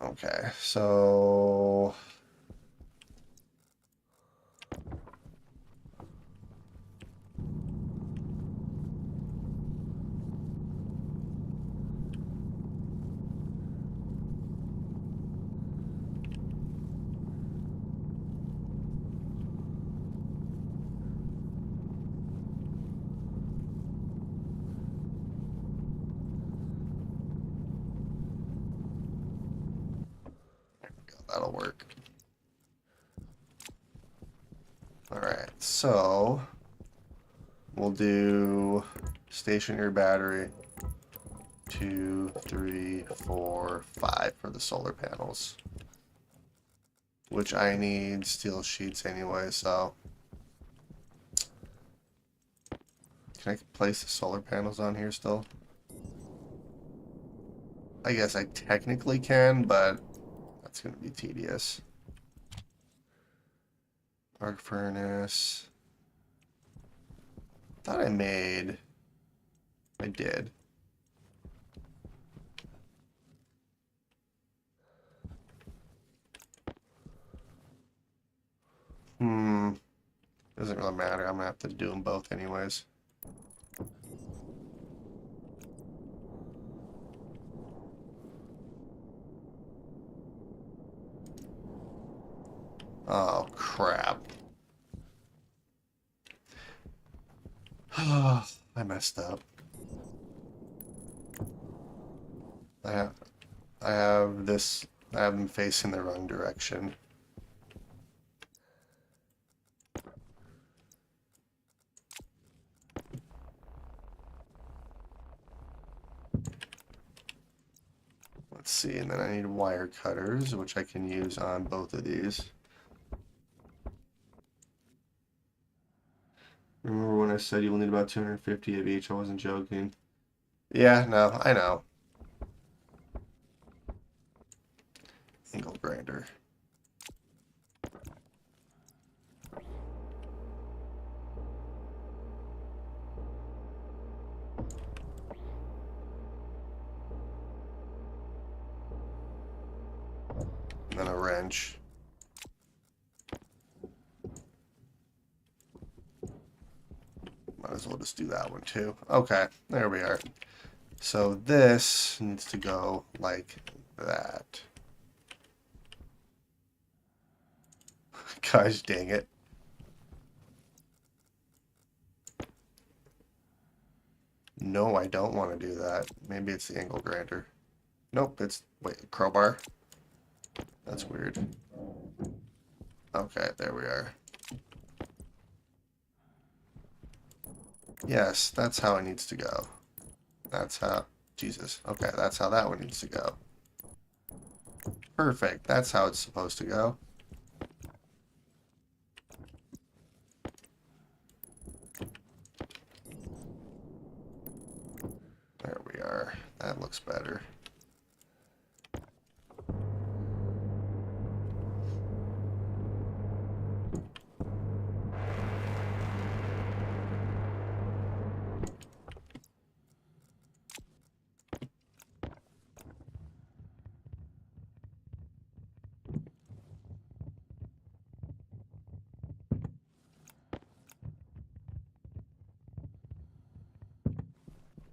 Okay, so that'll work. Alright, so we'll do stationary battery 2, 3, 4, 5 for the solar panels. Which I need steel sheets anyway, so can I place the solar panels on here still? I guess I technically can, but that's gonna be tedious. Arc furnace. Thought I did. Doesn't really matter. I'm gonna have to do them both anyways. Oh, crap. I messed up. I have, I have this, I have them facing the wrong direction. Let's see, and then I need wire cutters, which I can use on both of these. Remember when I said you will need about 250 of each? I wasn't joking. Yeah, no, I know. Angle grinder. And then a wrench. Might as well just do that one too. Okay, there we are. So this needs to go like that. Gosh dang it. No, I don't want to do that. Maybe it's the angle grinder. Nope, it's, wait, crowbar? That's weird. Okay, there we are. Yes, that's how it needs to go. That's how, Jesus. Okay, that's how that one needs to go. Perfect, that's how it's supposed to go. There we are. That looks better.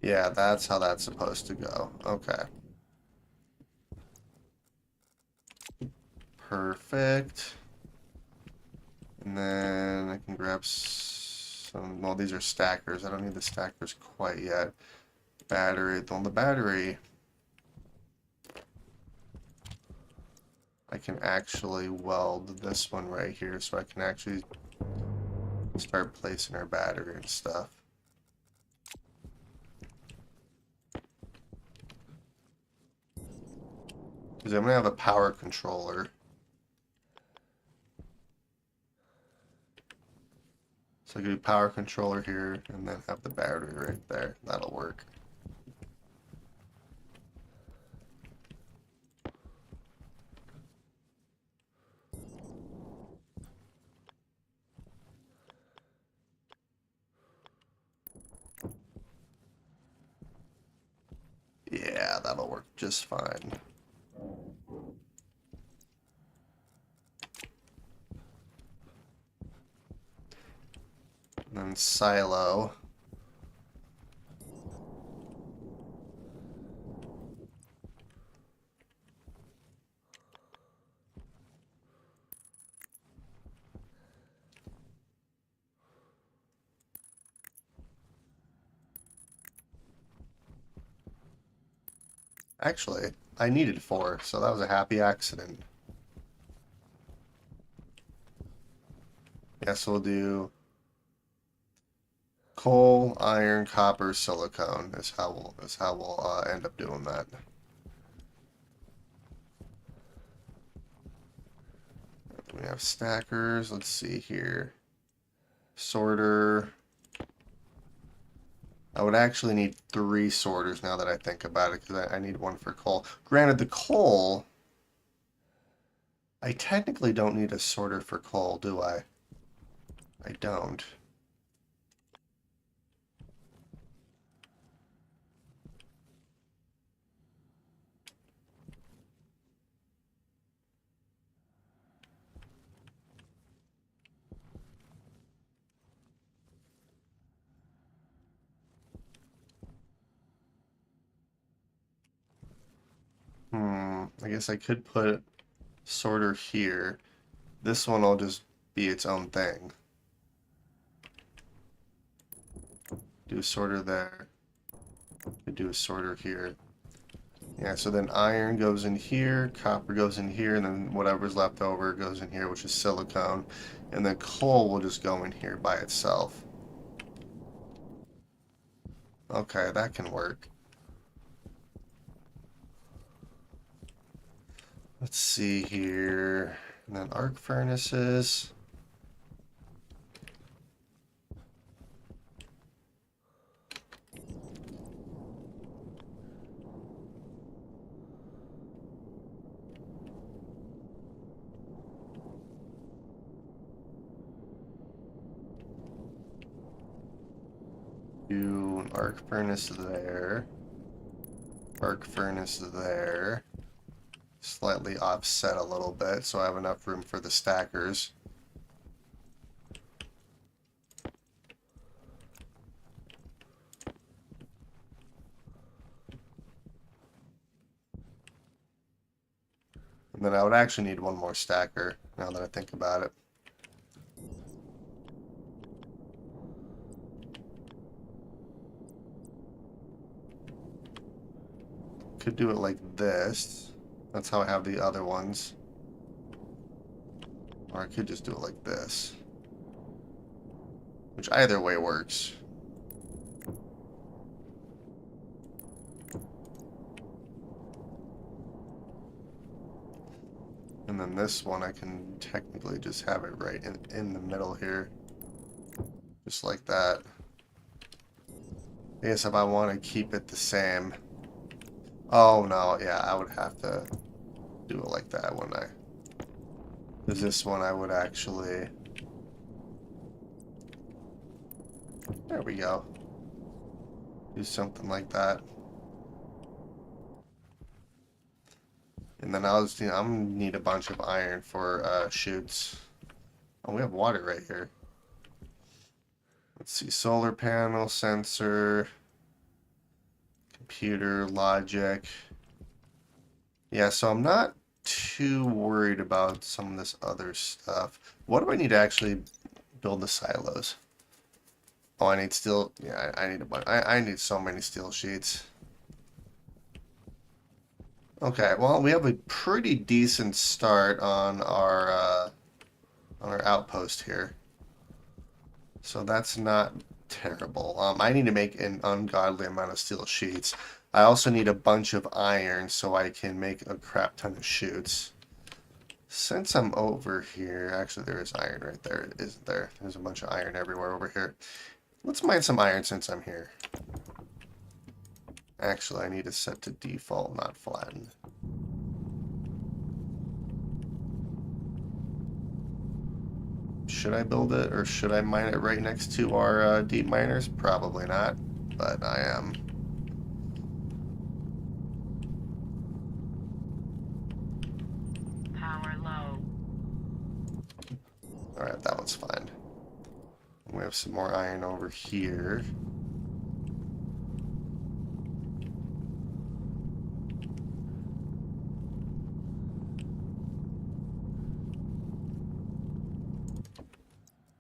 Yeah, that's how that's supposed to go. Okay. Perfect. And then I can grab some, well, these are stackers. I don't need the stackers quite yet. Battery, on the battery, I can actually weld this one right here, so I can actually start placing our battery and stuff. Because I'm going to have a power controller. So I can do power controller here, and then have the battery right there. That'll work. Yeah, that'll work just fine. And then silo. Actually, I needed 4, so that was a happy accident. Yeah, so we'll do coal, iron, copper, silicone is how we'll end up doing that. We have stackers. Let's see here. Sorter. I would actually need 3 sorters now that I think about it, because I need one for coal. Granted, the coal, I technically don't need a sorter for coal, do I? I don't. guess I could put sorter here. This one will just be its own thing. Do a sorter there. Could do a sorter here. Yeah, so then iron goes in here, copper goes in here, and then whatever's left over goes in here, which is silicone. And then coal will just go in here by itself. Okay, that can work. Let's see here. And then arc furnaces. Do an arc furnace there. Arc furnace there. Slightly offset a little bit so I have enough room for the stackers. And then I would actually need one more stacker now that I think about it. Could do it like this. That's how I have the other ones. Or I could just do it like this. Which either way works. And then this one I can technically just have it right in the middle here. Just like that. I guess if I want to keep it the same. Oh no, yeah, I would have to do it like that, wouldn't I? Because this one I would actually... There we go. Do something like that. And then I'll just, I'm gonna need a bunch of iron for chutes. Oh, we have water right here. Let's see, solar panel, sensor, computer, logic. Yeah, so I'm not too worried about some of this other stuff. What do I need to actually build the silos? Oh, I need steel. Yeah, I need a bunch. I need so many steel sheets. Okay, well, we have a pretty decent start on our outpost here. So that's not terrible. I need to make an ungodly amount of steel sheets. I also need a bunch of iron so I can make a crap ton of chutes. Since I'm over here, actually there is iron right there, isn't there? There's a bunch of iron everywhere over here. Let's mine some iron since I'm here. Actually, I need to set to default, not flatten. Should I build it, or should I mine it right next to our deep miners? Probably not, but I am. Power low. Alright, that one's fine. We have some more iron over here.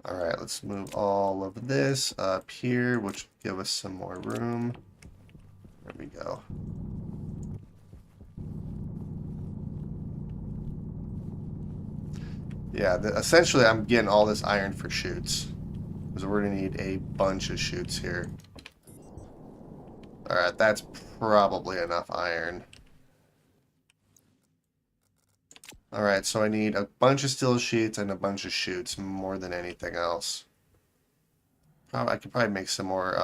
Alright, let's move all of this up here, which will give us some more room. There we go. Yeah, essentially I'm getting all this iron for chutes. Because we're going to need a bunch of chutes here. Alright, that's probably enough iron. Alright, so I need a bunch of steel sheets and a bunch of chutes, more than anything else. I could probably make some more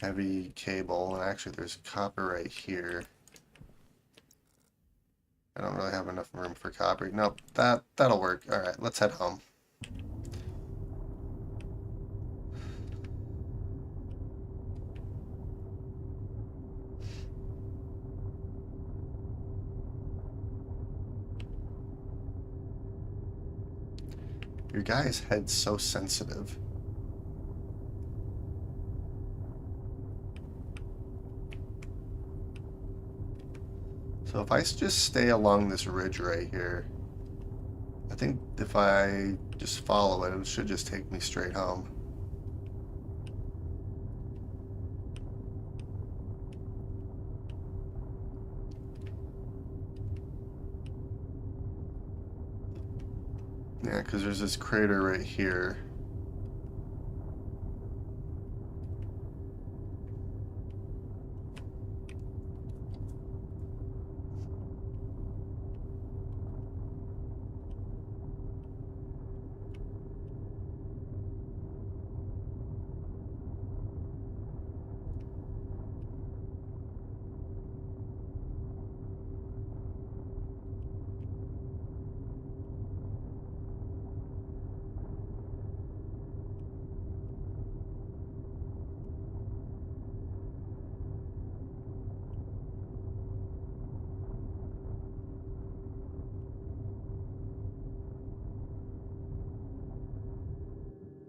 heavy cable. And actually, there's copper right here. I don't really have enough room for copper. Nope, that'll work. Alright, let's head home. Your guy's head's so sensitive. So So if I just stay along this ridge right here, I think if I just follow it, it should just take me straight home. Yeah, because there's this crater right here.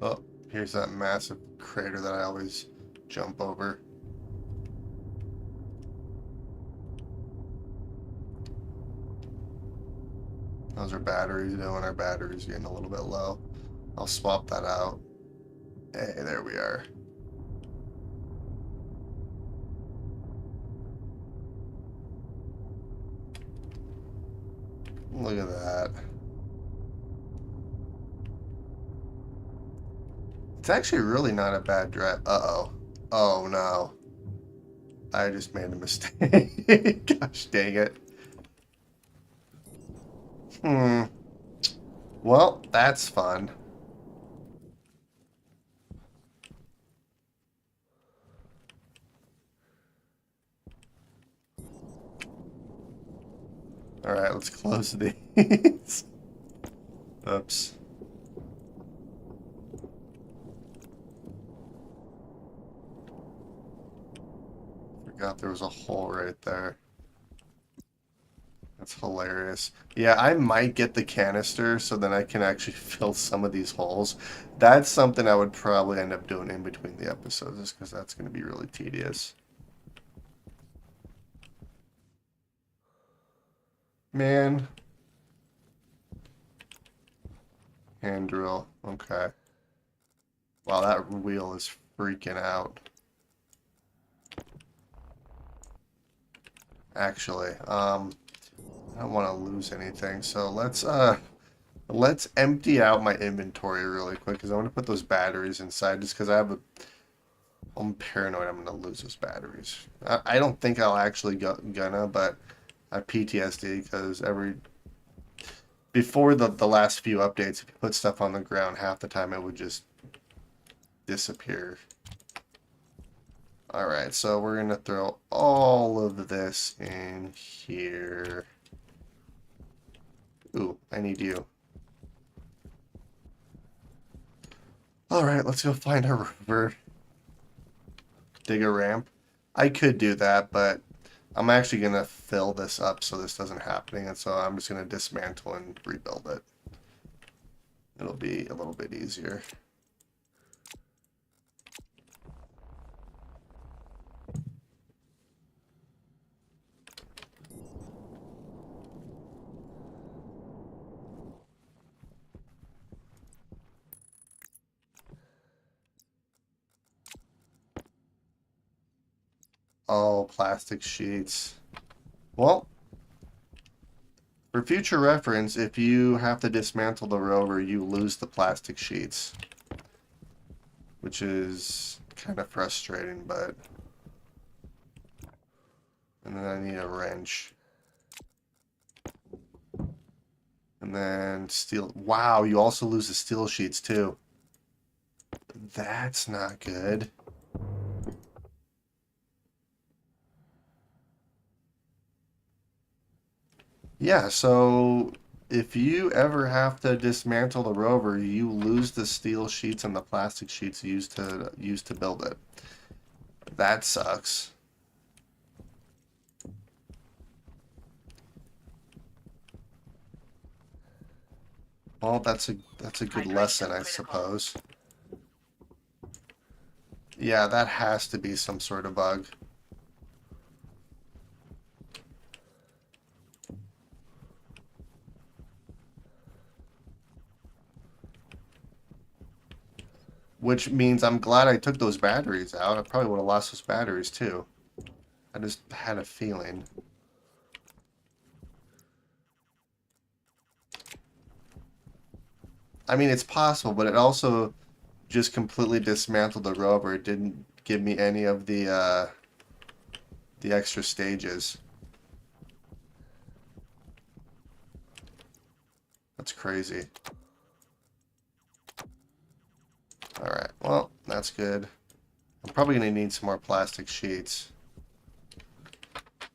Oh, here's that massive crater that I always jump over. How's our batteries doing? Our battery's getting a little bit low. I'll swap that out. Hey, there we are. Look at that. It's actually really not a bad drive. Uh-oh. Oh, no. I just made a mistake. Gosh dang it. Well, that's fun. Alright, let's close these. Oops. Forgot there was a hole right there. That's hilarious. Yeah, I might get the canister so then I can actually fill some of these holes. That's something I would probably end up doing in between the episodes, just because that's going to be really tedious. Man. Hand drill. Okay. Wow, that wheel is freaking out. Actually, I don't want to lose anything, so let's empty out my inventory really quick because I want to put those batteries inside just because I'm paranoid I'm going to lose those batteries. I don't think I'll actually gonna, but I have PTSD because before the last few updates, if you put stuff on the ground, half the time it would just disappear. Alright, so we're going to throw all of this in here. Ooh, I need you. Alright, let's go find a rover. Dig a ramp. I could do that, but I'm actually going to fill this up so this doesn't happen, and so I'm just going to dismantle and rebuild it. It'll be a little bit easier. Oh, plastic sheets. Well, for future reference, if you have to dismantle the rover, you lose the plastic sheets. Which is kind of frustrating, but... And then I need a wrench. And then steel... Wow, you also lose the steel sheets, too. That's not good. Yeah, so if you ever have to dismantle the rover, you lose the steel sheets and the plastic sheets used to build it. That sucks. Well, that's a good lesson, I suppose. Yeah, that has to be some sort of bug. which means I'm glad I took those batteries out. I probably would have lost those batteries too. I just had a feeling. I mean, it's possible, but it also just completely dismantled the rover. It didn't give me any of the extra stages. That's crazy. Alright, well, that's good. I'm probably going to need some more plastic sheets.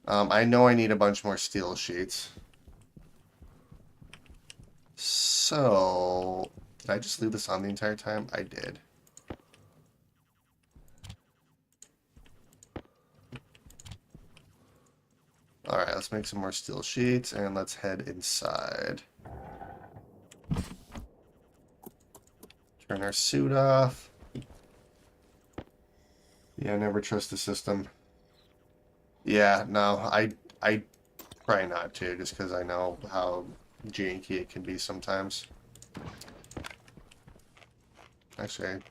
I know I need a bunch more steel sheets. So, did I just leave this on the entire time? I did. Alright, let's make some more steel sheets and let's head inside. Turn our suit off. Yeah, never trust the system. Yeah, no, I try not to, just because I know how janky it can be sometimes. Actually,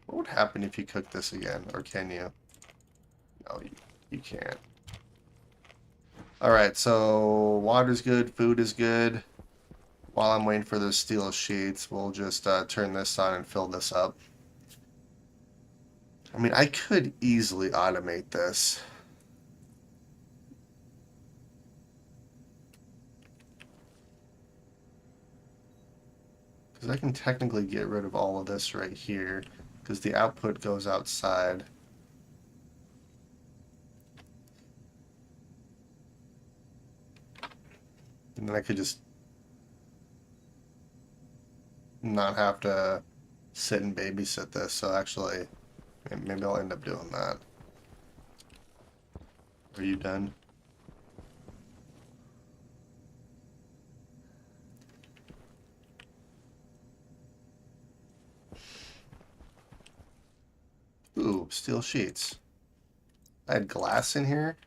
what would happen if you cook this again? Or can you? No, you can't. Alright, so water's good, food is good. While I'm waiting for those steel sheets, we'll just turn this on and fill this up. I mean, I could easily automate this. Because I can technically get rid of all of this right here. Because the output goes outside. And then I could just not have to sit and babysit this. So actually, maybe I'll end up doing that. Are you done? Ooh, steel sheets. I had glass in here.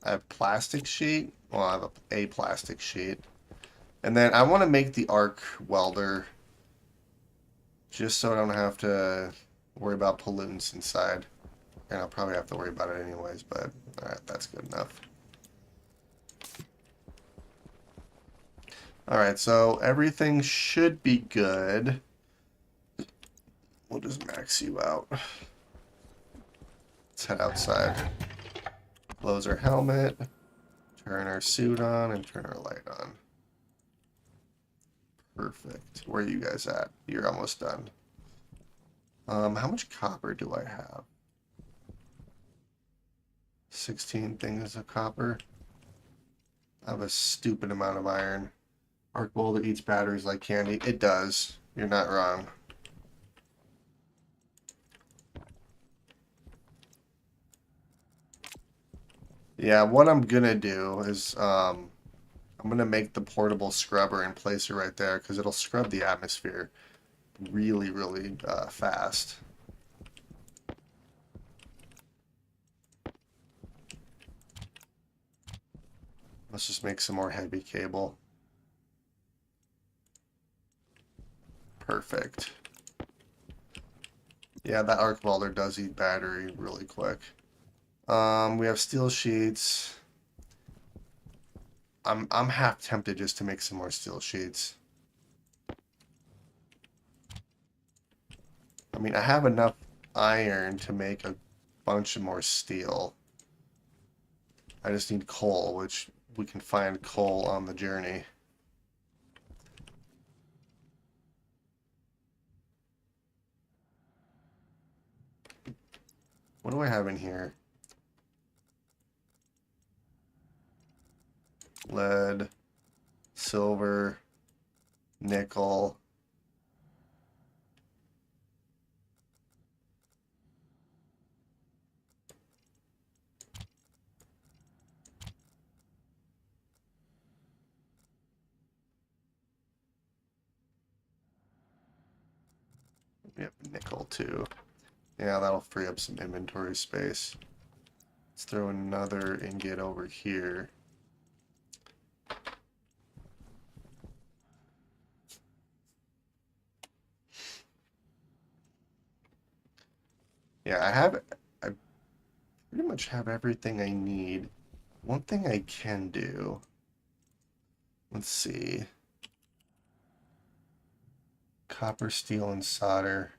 I have plastic sheet. Well, I have a plastic sheet. And then I want to make the arc welder just so I don't have to worry about pollutants inside. And I'll probably have to worry about it anyways, but alright, that's good enough. Alright, so everything should be good. We'll just max you out. Let's head outside. Close our helmet, turn our suit on, and turn our light on. Perfect. Where are you guys at? You're almost done. How much copper do I have? 16 things of copper. I have a stupid amount of iron. Arc welder eats batteries like candy. It does. You're not wrong. Yeah, what I'm gonna do is I'm gonna make the portable scrubber and place it right there because it'll scrub the atmosphere really, really fast. Let's just make some more heavy cable. Perfect. Yeah, that arc welder does eat battery really quick. We have steel sheets. I'm half tempted just to make some more steel sheets. I mean, I have enough iron to make a bunch of more steel. I just need coal, which we can find coal on the journey. What do I have in here? Lead, silver, nickel. Yep, nickel too. Yeah, that'll free up some inventory space. Let's throw another ingot over here. Yeah, I pretty much have everything I need. One thing I can do, let's see, copper, steel, and solder.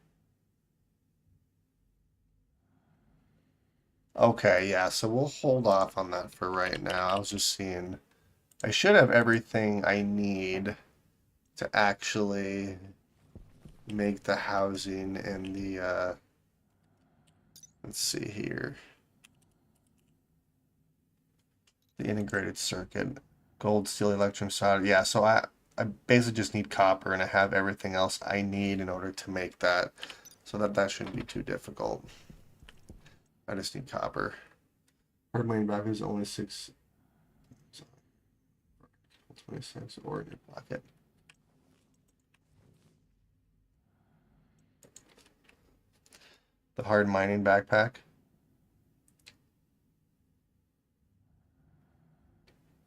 Okay, yeah, so we'll hold off on that for right now. I was just seeing, I should have everything I need to actually make the housing and the, let's see here, the integrated circuit, gold, steel, electrum, solder. Yeah, so I basically just need copper and I have everything else I need in order to make that. So that shouldn't be too difficult. I just need copper. Hard mining back is only 26 or in your pocket. The hard mining backpack.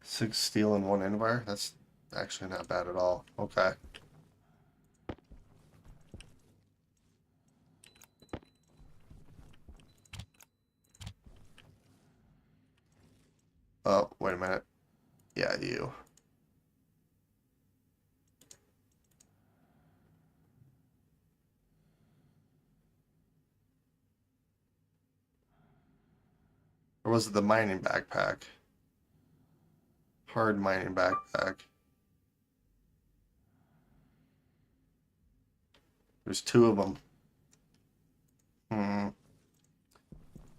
6 steel and 1 invar. That's actually not bad at all. Okay. Oh, wait a minute. Yeah, you. Or was it the mining backpack? Hard mining backpack. There's 2 of them.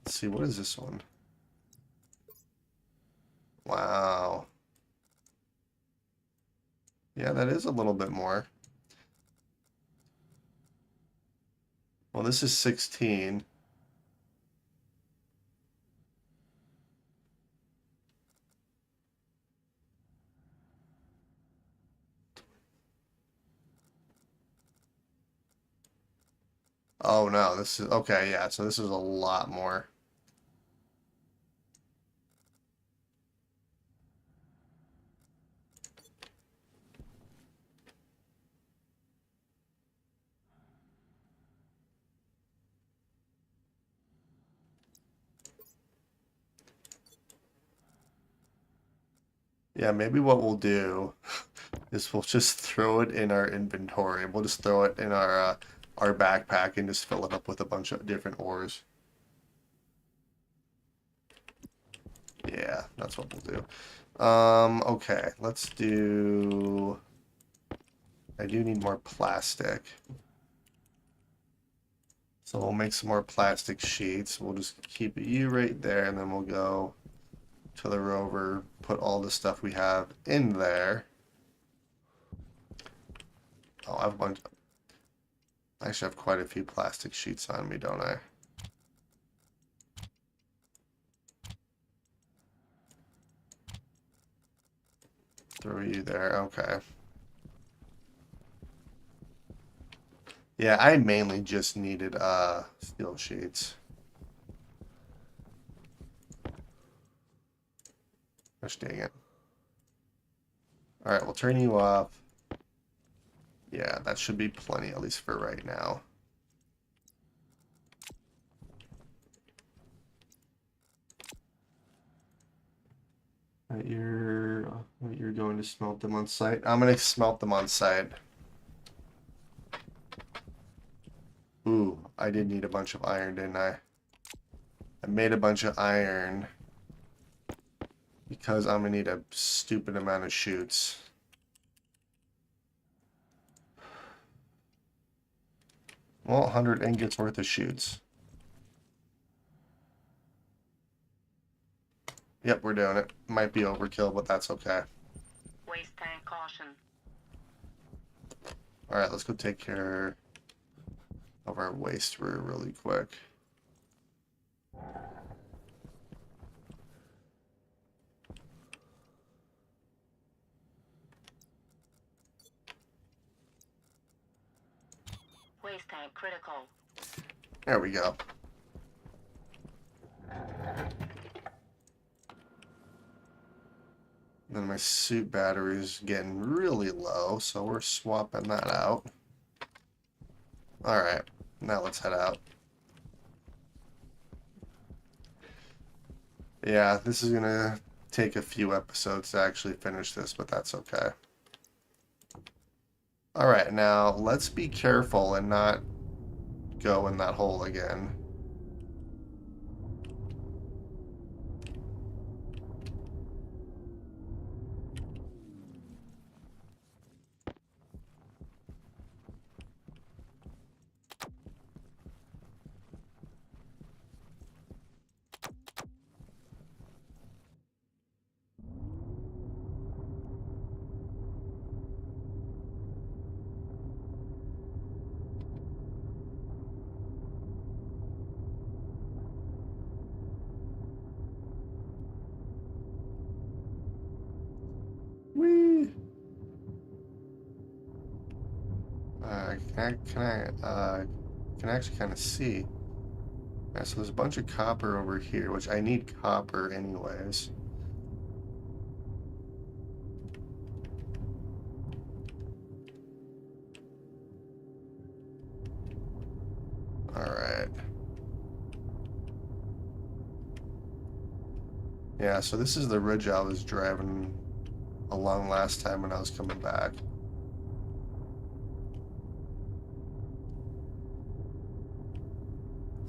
Let's see, what is this one? Wow. Yeah, that is a little bit more. Well, this is 16. Oh no, this is okay, yeah, so this is a lot more. Yeah, maybe what we'll do is we'll just throw it in our inventory. We'll just throw it in our backpack and just fill it up with a bunch of different ores. Yeah, that's what we'll do. Okay, let's do. I do need more plastic. So we'll make some more plastic sheets. We'll just keep you right there, and then we'll go to the rover, put all the stuff we have in there. Oh, I have a bunch. I actually have quite a few plastic sheets on me, don't I? Throw you there. Okay. Yeah, I mainly just needed steel sheets. Gosh dang it. Alright, we'll turn you off. Yeah, that should be plenty, at least for right now. You're going to smelt them on site. I'm gonna smelt them on site. Ooh, I did need a bunch of iron, didn't I? I made a bunch of iron because I'm gonna need a stupid amount of chutes. Well, 100 ingots worth of chutes. Yep, we're doing it. Might be overkill, but that's okay. Waste tank caution. Alright, let's go take care of our waste really quick. Waste tank critical. There we go. Then my suit battery is getting really low, so we're swapping that out. Alright, now let's head out. Yeah, this is gonna take a few episodes to actually finish this, but that's okay. Alright, now let's be careful and not go in that hole again. Whee! Can I actually kind of see? Yeah, so there's a bunch of copper over here, which I need copper anyways. Alright. Yeah, so this is the ridge I was driving along last time when I was coming back.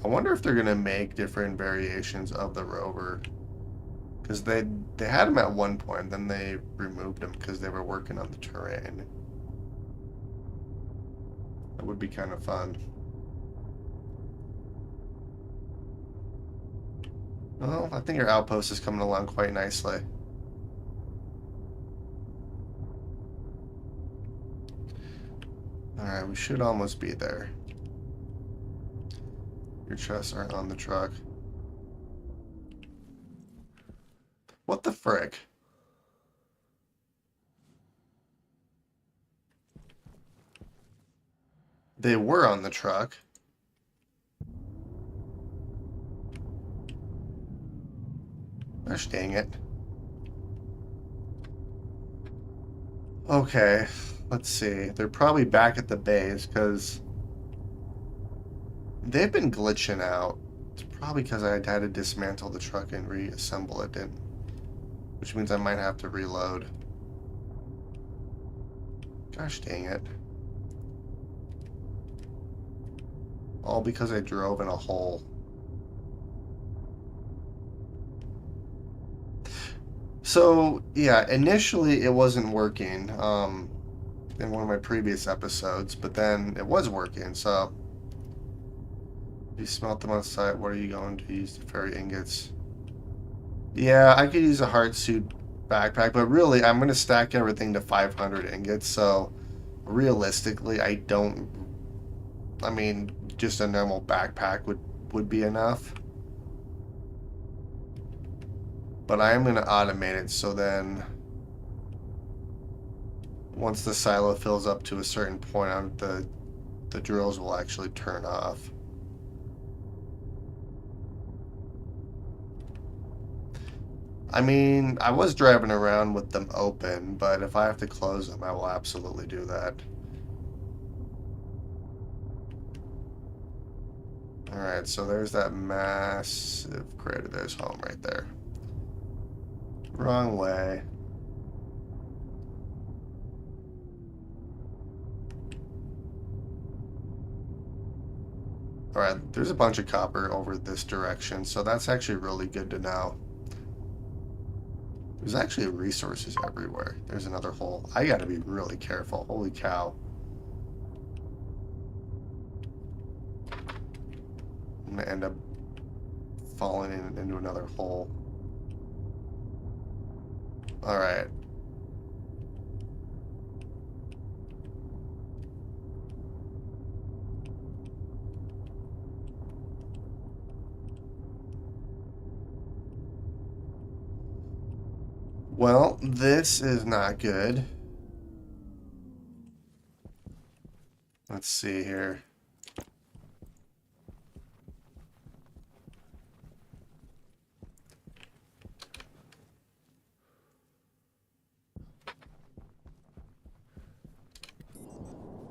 I wonder if they're gonna make different variations of the Rover, because they had them at one point, then they removed them because they were working on the terrain. That would be kind of fun. Well, I think your outpost is coming along quite nicely. Alright, we should almost be there. Your chests aren't on the truck. What the frick? They were on the truck. Gosh dang it. Okay, let's see. They're probably back at the base because they've been glitching out. It's probably because I had to dismantle the truck and reassemble it, which means I might have to reload. Gosh dang it. All because I drove in a hole. So, yeah, initially it wasn't working in one of my previous episodes, but then it was working, so you smelt them on site. What are you going to use to ferry ingots? Yeah, I could use a hard suit backpack, but really I'm going to stack everything to 500 ingots, so realistically I mean, just a normal backpack would be enough. But I am going to automate it so then once the silo fills up to a certain point, the drills will actually turn off. I mean, I was driving around with them open, but if I have to close them, I will absolutely do that. Alright, so there's that massive crater. There's home right there. Wrong way. Alright, there's a bunch of copper over this direction, so that's actually really good to know. There's actually resources everywhere. There's another hole. I gotta be really careful. Holy cow. I'm gonna end up falling into another hole. Alright. Well, this is not good. Let's see here.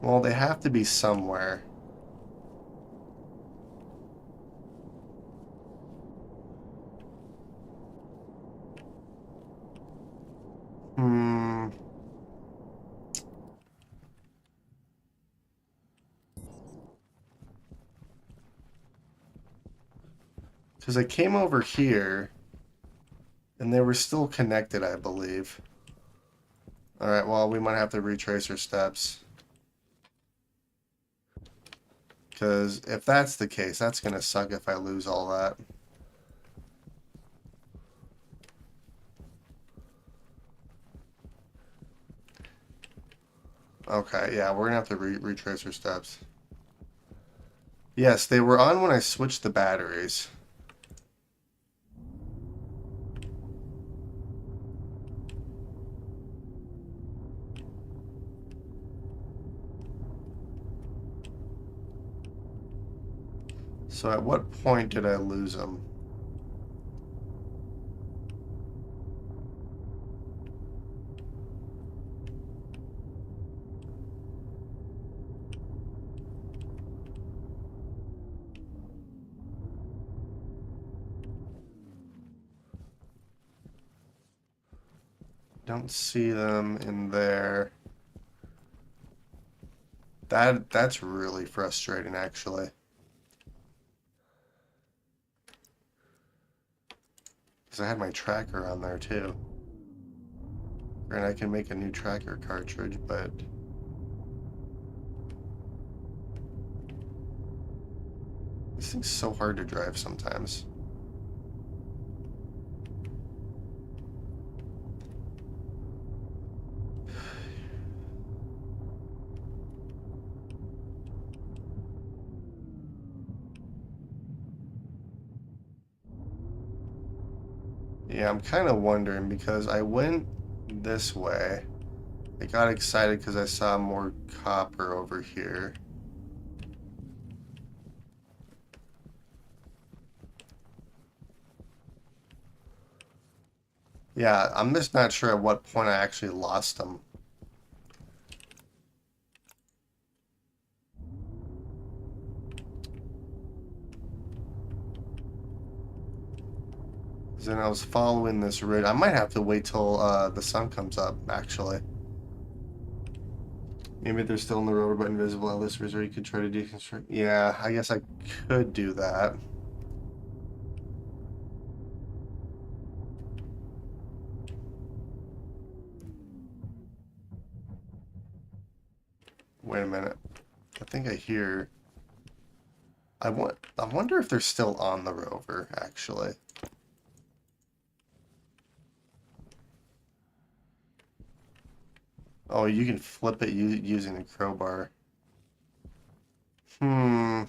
Well, they have to be somewhere. Because I came over here, and they were still connected, I believe. Alright, well, we might have to retrace our steps. Because if that's the case, that's going to suck if I lose all that. Okay, yeah, we're going to have to retrace our steps. Yes, they were on when I switched the batteries. So at what point did I lose them? Don't see them in there. That's really frustrating, actually. Because I had my tracker on there too. And I can make a new tracker cartridge, but this thing's so hard to drive sometimes. Yeah, I'm kind of wondering because I went this way. I got excited because I saw more copper over here. Yeah, I'm just not sure at what point I actually lost them. Then I was following this route. I might have to wait till the sun comes up, actually. Maybe they're still in the rover but invisible at this resort. You could try to deconstruct. Yeah, I guess I could do that. Wait a minute. I think I hear. I wonder if they're still on the rover, actually. Oh, you can flip it using a crowbar. Hmm.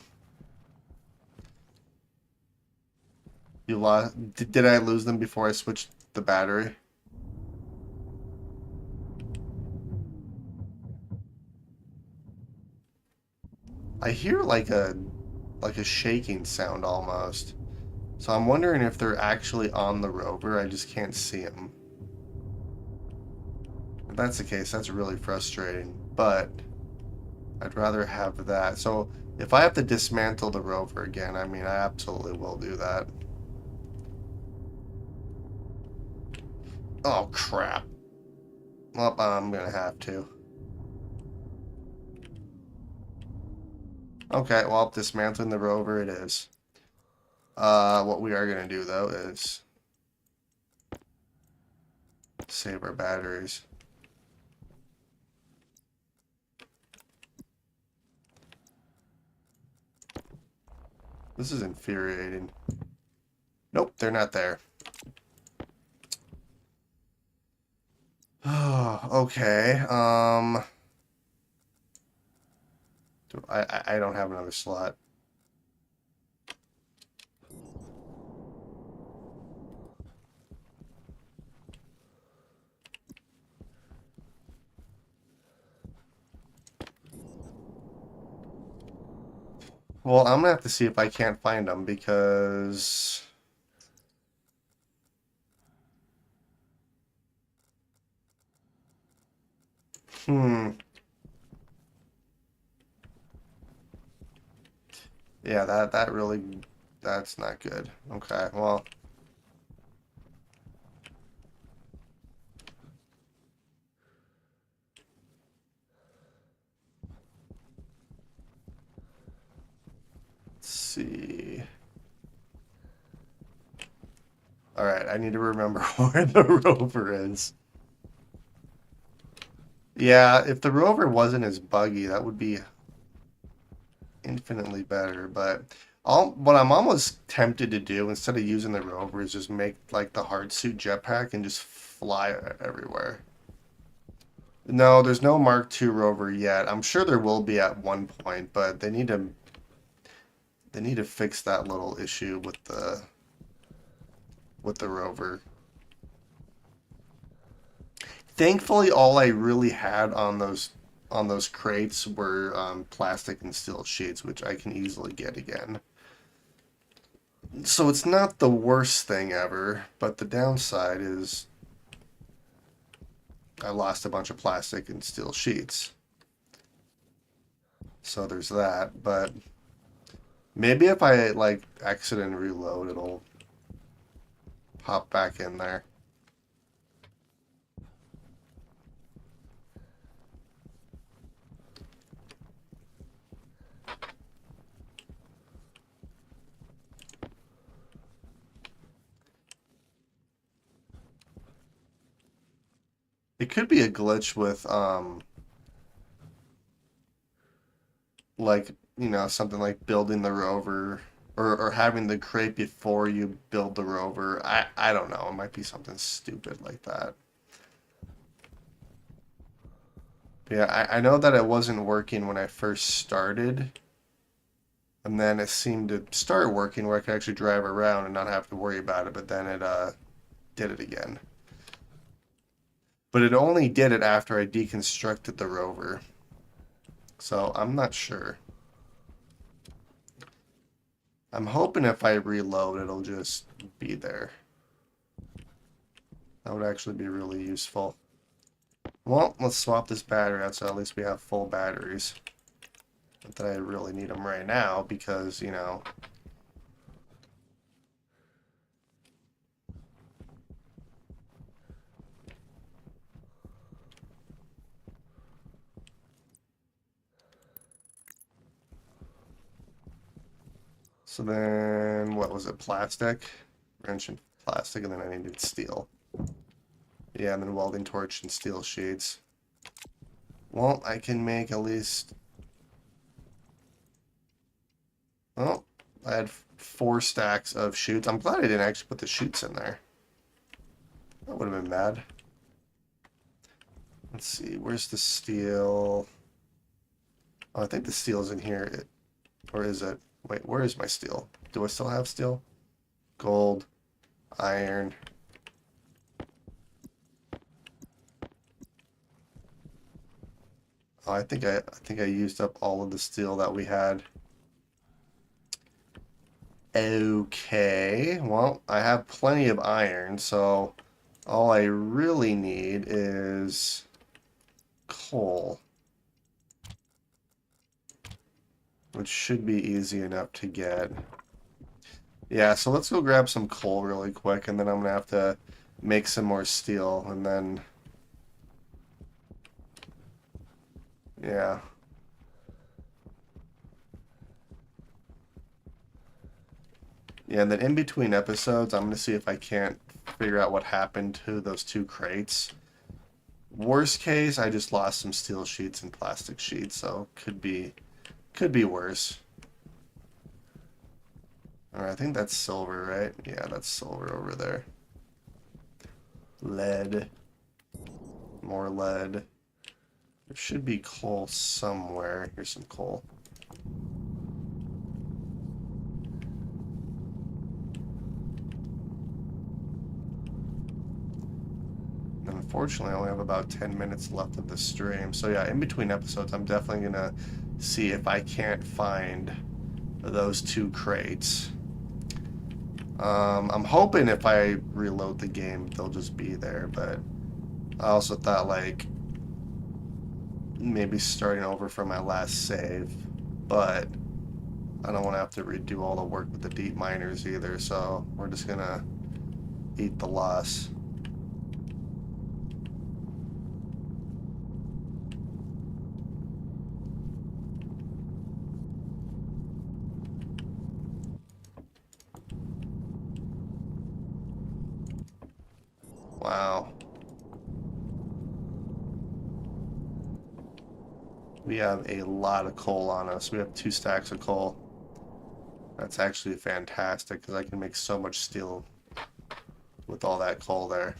You lost. Did I lose them before I switched the battery? I hear like a shaking sound almost. So I'm wondering if they're actually on the rover. I just can't see them. If that's the case, that's really frustrating. But I'd rather have that. So if I have to dismantle the rover again, I mean, I absolutely will do that. Oh, crap. Well, I'm gonna have to. Okay, well, dismantling the rover it is. What we are gonna do, though, is save our batteries. This is infuriating. Nope, they're not there. Oh, okay. I don't have another slot. Well, I'm gonna have to see if I can't find them because hmm. Yeah, that really that's not good. Okay, well, let's see. Alright, I need to remember where the rover is. Yeah, if the rover wasn't as buggy, that would be infinitely better, but what I'm almost tempted to do instead of using the rover is just make like the hard suit jetpack and just fly everywhere. No, there's no Mark II rover yet. I'm sure there will be at one point, but they need to fix that little issue with the rover. Thankfully, all I really had on those crates were plastic and steel sheets, which I can easily get again. So it's not the worst thing ever, but the downside is I lost a bunch of plastic and steel sheets. So there's that, but maybe if I like exit and reload, it'll pop back in there. It could be a glitch with like, something like building the rover or having the crate before you build the rover. I don't know. It might be something stupid like that. Yeah, I know that it wasn't working when I first started, and then it seemed to start working where I could actually drive around and not have to worry about it, but then it did it again. But it only did it after I deconstructed the rover. So I'm not sure. I'm hoping if I reload, it'll just be there. That would actually be really useful. Well, let's swap this battery out so at least we have full batteries. Not that I really need them right now because. So then, what was it? Plastic? Wrench and plastic, and then I needed steel. Yeah, and then welding torch and steel sheets. Well, I can make at least... Oh, I had 4 stacks of chutes. I'm glad I didn't actually put the chutes in there. That would have been bad. Let's see, where's the steel? Oh, I think the steel's in here. Or is it? Wait, where is my steel? Do I still have steel? Gold, iron. Oh, I think I used up all of the steel that we had. Okay, well, I have plenty of iron, so all I really need is coal, which should be easy enough to get. Yeah, so let's go grab some coal really quick, and then I'm gonna have to make some more steel, and then, yeah. Yeah, and then in between episodes, I'm gonna see if I can't figure out what happened to those 2 crates. Worst case, I just lost some steel sheets and plastic sheets, so could be worse. Alright, I think that's silver, right? Yeah, that's silver over there. Lead. More lead. There should be coal somewhere. Here's some coal. And unfortunately, I only have about 10 minutes left of the stream. So yeah, in between episodes, I'm definitely gonna see if I can't find those 2 crates. I'm hoping if I reload the game, they'll just be there, but I also thought, like, maybe starting over from my last save, but I don't want to have to redo all the work with the deep miners either, so we're just gonna eat the loss. Wow. We have a lot of coal on us. We have 2 stacks of coal. That's actually fantastic because I can make so much steel with all that coal there.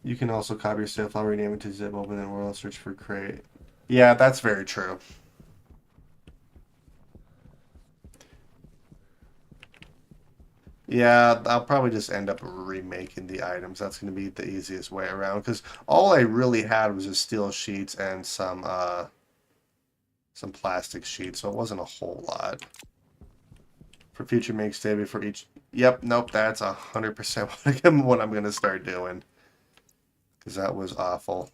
You can also copy your save file, rename it to zip, open it, world, search for crate. Yeah, that's very true. Yeah, I'll probably just end up remaking the items. That's going to be the easiest way around because all I really had was just steel sheets and some plastic sheets, so it wasn't a whole lot. For future make stay before each. Yep, nope, that's 100% what I'm going to start doing because that was awful.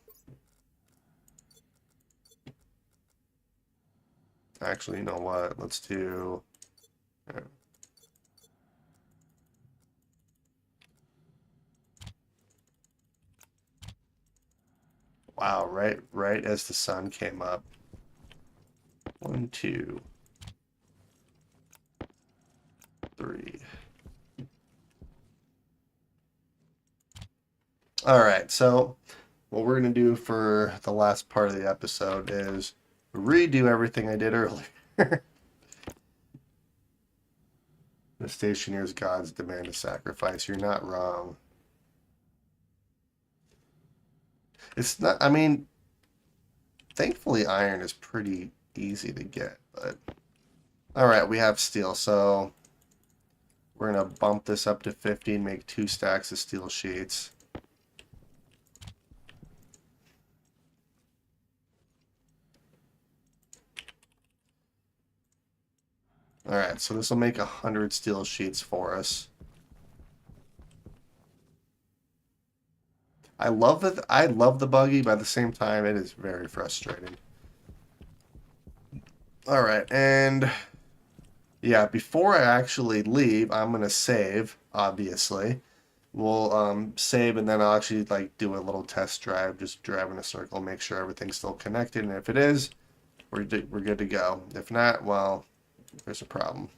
Actually, you know what? Let's do. Wow, right as the sun came up. 1, 2, 3. All right, so what we're going to do for the last part of the episode is redo everything I did earlier. The Stationeers gods demand a sacrifice. You're not wrong. It's not, I mean, thankfully iron is pretty easy to get, but all right, we have steel, so we're going to bump this up to 50 and make 2 stacks of steel sheets. All right, so this will make 100 steel sheets for us. I love the buggy, but at the same time, it is very frustrating. All right, and yeah, before I actually leave, I'm gonna save, obviously. We'll save and then I'll actually like do a little test drive, just drive in a circle, make sure everything's still connected, and if it is, we're good to go. If not, well, there's a problem.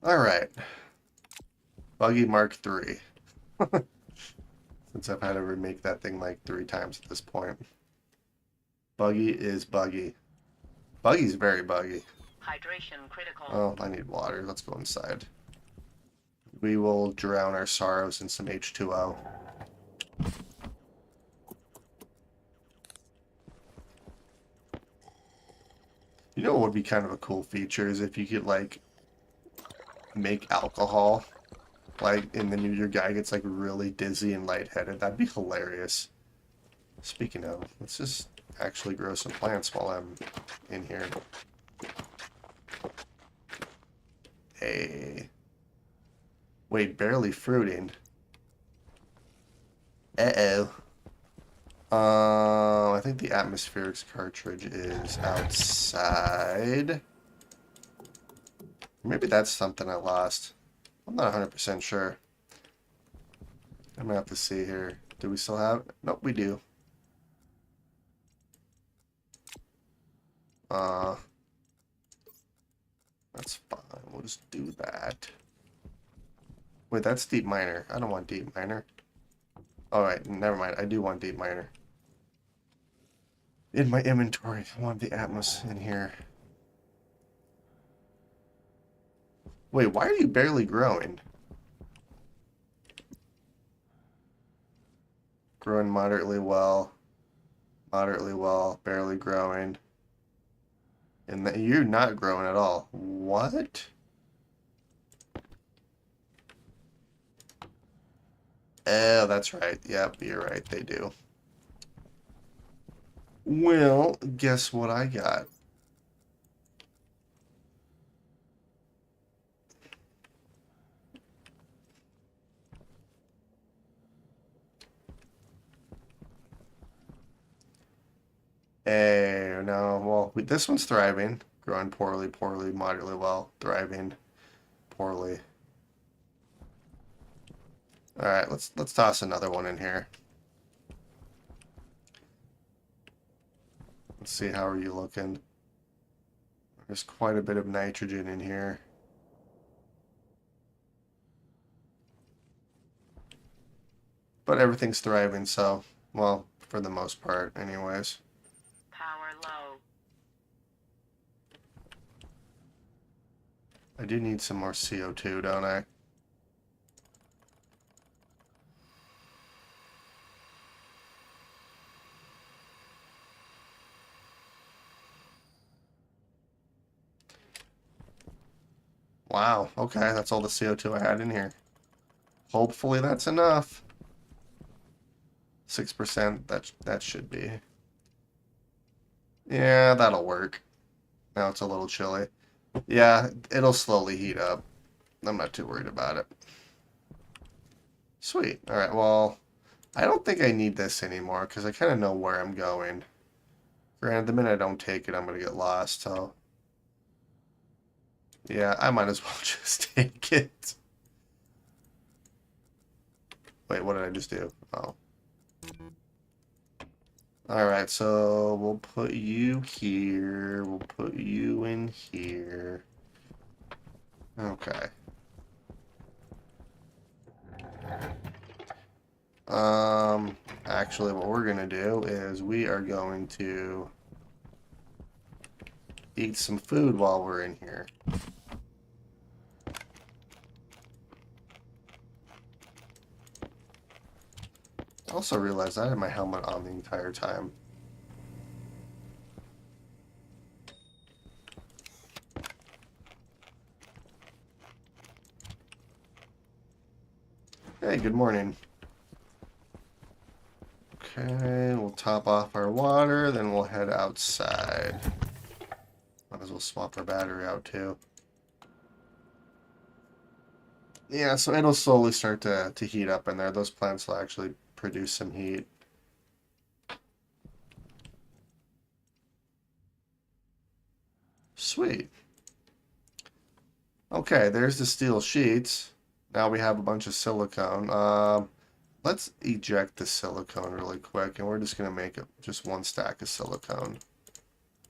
All right, buggy Mark III. Since I've had to remake that thing like 3 times at this point. Buggy is buggy. Buggy's very buggy. Hydration critical. Oh, I need water. Let's go inside. We will drown our sorrows in some H2O. You know what would be kind of a cool feature is if you could like make alcohol, like, and then your guy gets like really dizzy and lightheaded. That'd be hilarious. Speaking of, let's just actually grow some plants while I'm in here. Hey. Wait, barely fruiting. Uh-oh. I think the atmospherics cartridge is outside. Maybe that's something I lost. I'm not 100% sure. I'm gonna have to see here. Do we still have it? Nope, we do. Uh, that's fine. We'll just do that. Wait, that's deep miner. I don't want deep miner. Alright, never mind. I do want deep miner. In my inventory, I want the Atmos in here. Wait, why are you barely growing? Growing moderately well, barely growing. And you're not growing at all. What? Oh, that's right. Yep, you're right. They do. Well, guess what I got? Hey, no, well, this one's thriving. Growing poorly, moderately well, thriving, poorly. All right, let's toss another one in here. Let's see, how are you looking? There's quite a bit of nitrogen in here. But everything's thriving, so, well, for the most part, anyways. Power low. I do need some more CO2, don't I? Wow, okay, that's all the CO2 I had in here. Hopefully that's enough. 6%, that should be. Yeah, that'll work. Now it's a little chilly. Yeah, it'll slowly heat up. I'm not too worried about it. Sweet. Alright, well, I don't think I need this anymore because I kind of know where I'm going. Granted, the minute I don't take it, I'm going to get lost, so... Yeah, I might as well just take it. Wait, what did I just do? Oh. Alright, so we'll put you here. We'll put you in here. Okay. Actually, what we're gonna do is we are going to eat some food while we're in here. I also realized I had my helmet on the entire time. Hey, good morning. Okay, we'll top off our water, then we'll head outside. Might as well swap our battery out too. Yeah, so it'll slowly start to heat up in there. Those plants will actually produce some heat. Sweet. Okay, there's the steel sheets. Now we have a bunch of silicone. Let's eject the silicone really quick, and we're just going to make just one stack of silicone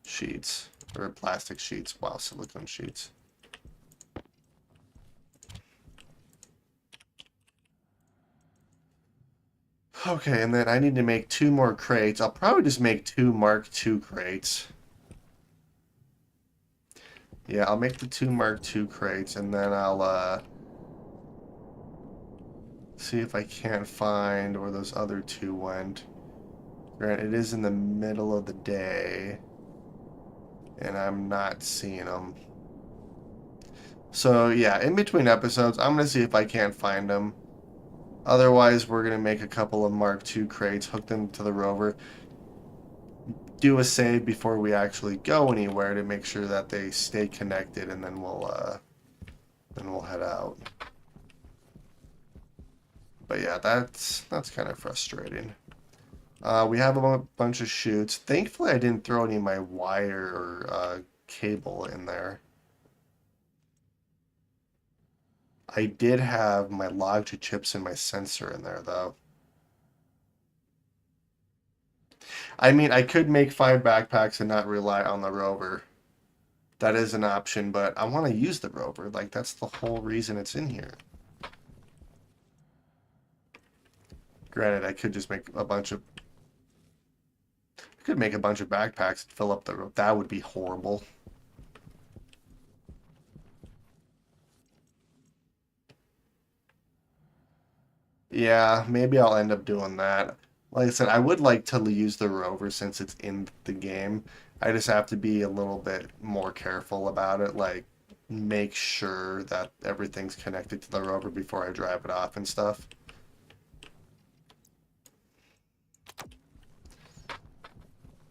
sheets, or plastic sheets, wow, silicone sheets. Okay, and then I need to make 2 more crates. I'll probably just make 2 Mark II crates. Yeah, I'll make the 2 Mark II crates, and then I'll see if I can't find where those other 2 went. Granted, it is in the middle of the day, and I'm not seeing them. So yeah, in between episodes, I'm going to see if I can't find them. Otherwise, we're going to make a couple of Mark II crates, hook them to the rover, do a save before we actually go anywhere to make sure that they stay connected, and then we'll head out. But yeah, that's kind of frustrating. We have a bunch of chutes. Thankfully, I didn't throw any of my wire or cable in there. I did have my logic chips and my sensor in there, though. I mean, I could make 5 backpacks and not rely on the rover. That is an option, but I want to use the rover. Like, that's the whole reason it's in here. Granted, I could just make a bunch of... I could make a bunch of backpacks and fill up the... That would be horrible. Yeah, maybe I'll end up doing that. Like I said, I would like to use the rover since it's in the game. I just have to be a little bit more careful about it. Like, make sure that everything's connected to the rover before I drive it off and stuff.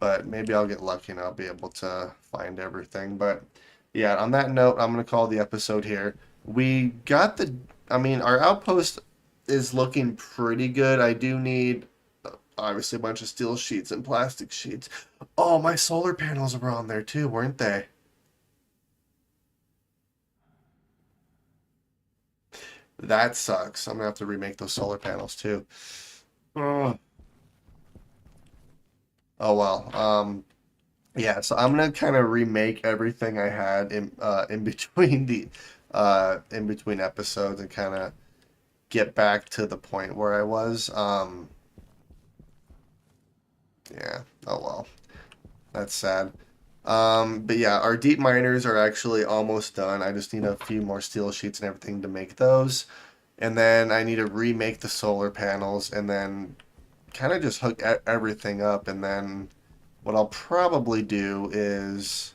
But maybe I'll get lucky and I'll be able to find everything. But yeah, on that note, I'm going to call the episode here. We got the, I mean, our outpost is looking pretty good. I do need obviously a bunch of steel sheets and plastic sheets. Oh, my solar panels were on there too, weren't they? That sucks. I'm gonna have to remake those solar panels too. Oh, oh well. Yeah, so I'm gonna kind of remake everything I had in between the in between episodes and kind of get back to the point where I was. Yeah. Oh well, that's sad. But yeah, our deep miners are actually almost done. I just need a few more steel sheets and everything to make those. And then I need to remake the solar panels and then kind of just hook everything up. And then what I'll probably do is,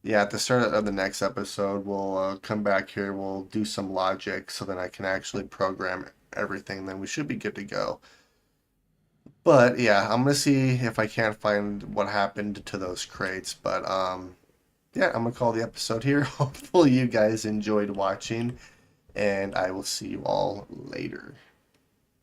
yeah, at the start of the next episode, we'll come back here, we'll do some logic so that I can actually program everything. Then we should be good to go. But yeah, I'm gonna see if I can't find what happened to those crates. But yeah, I'm gonna call the episode here. Hopefully you guys enjoyed watching, and I will see you all later.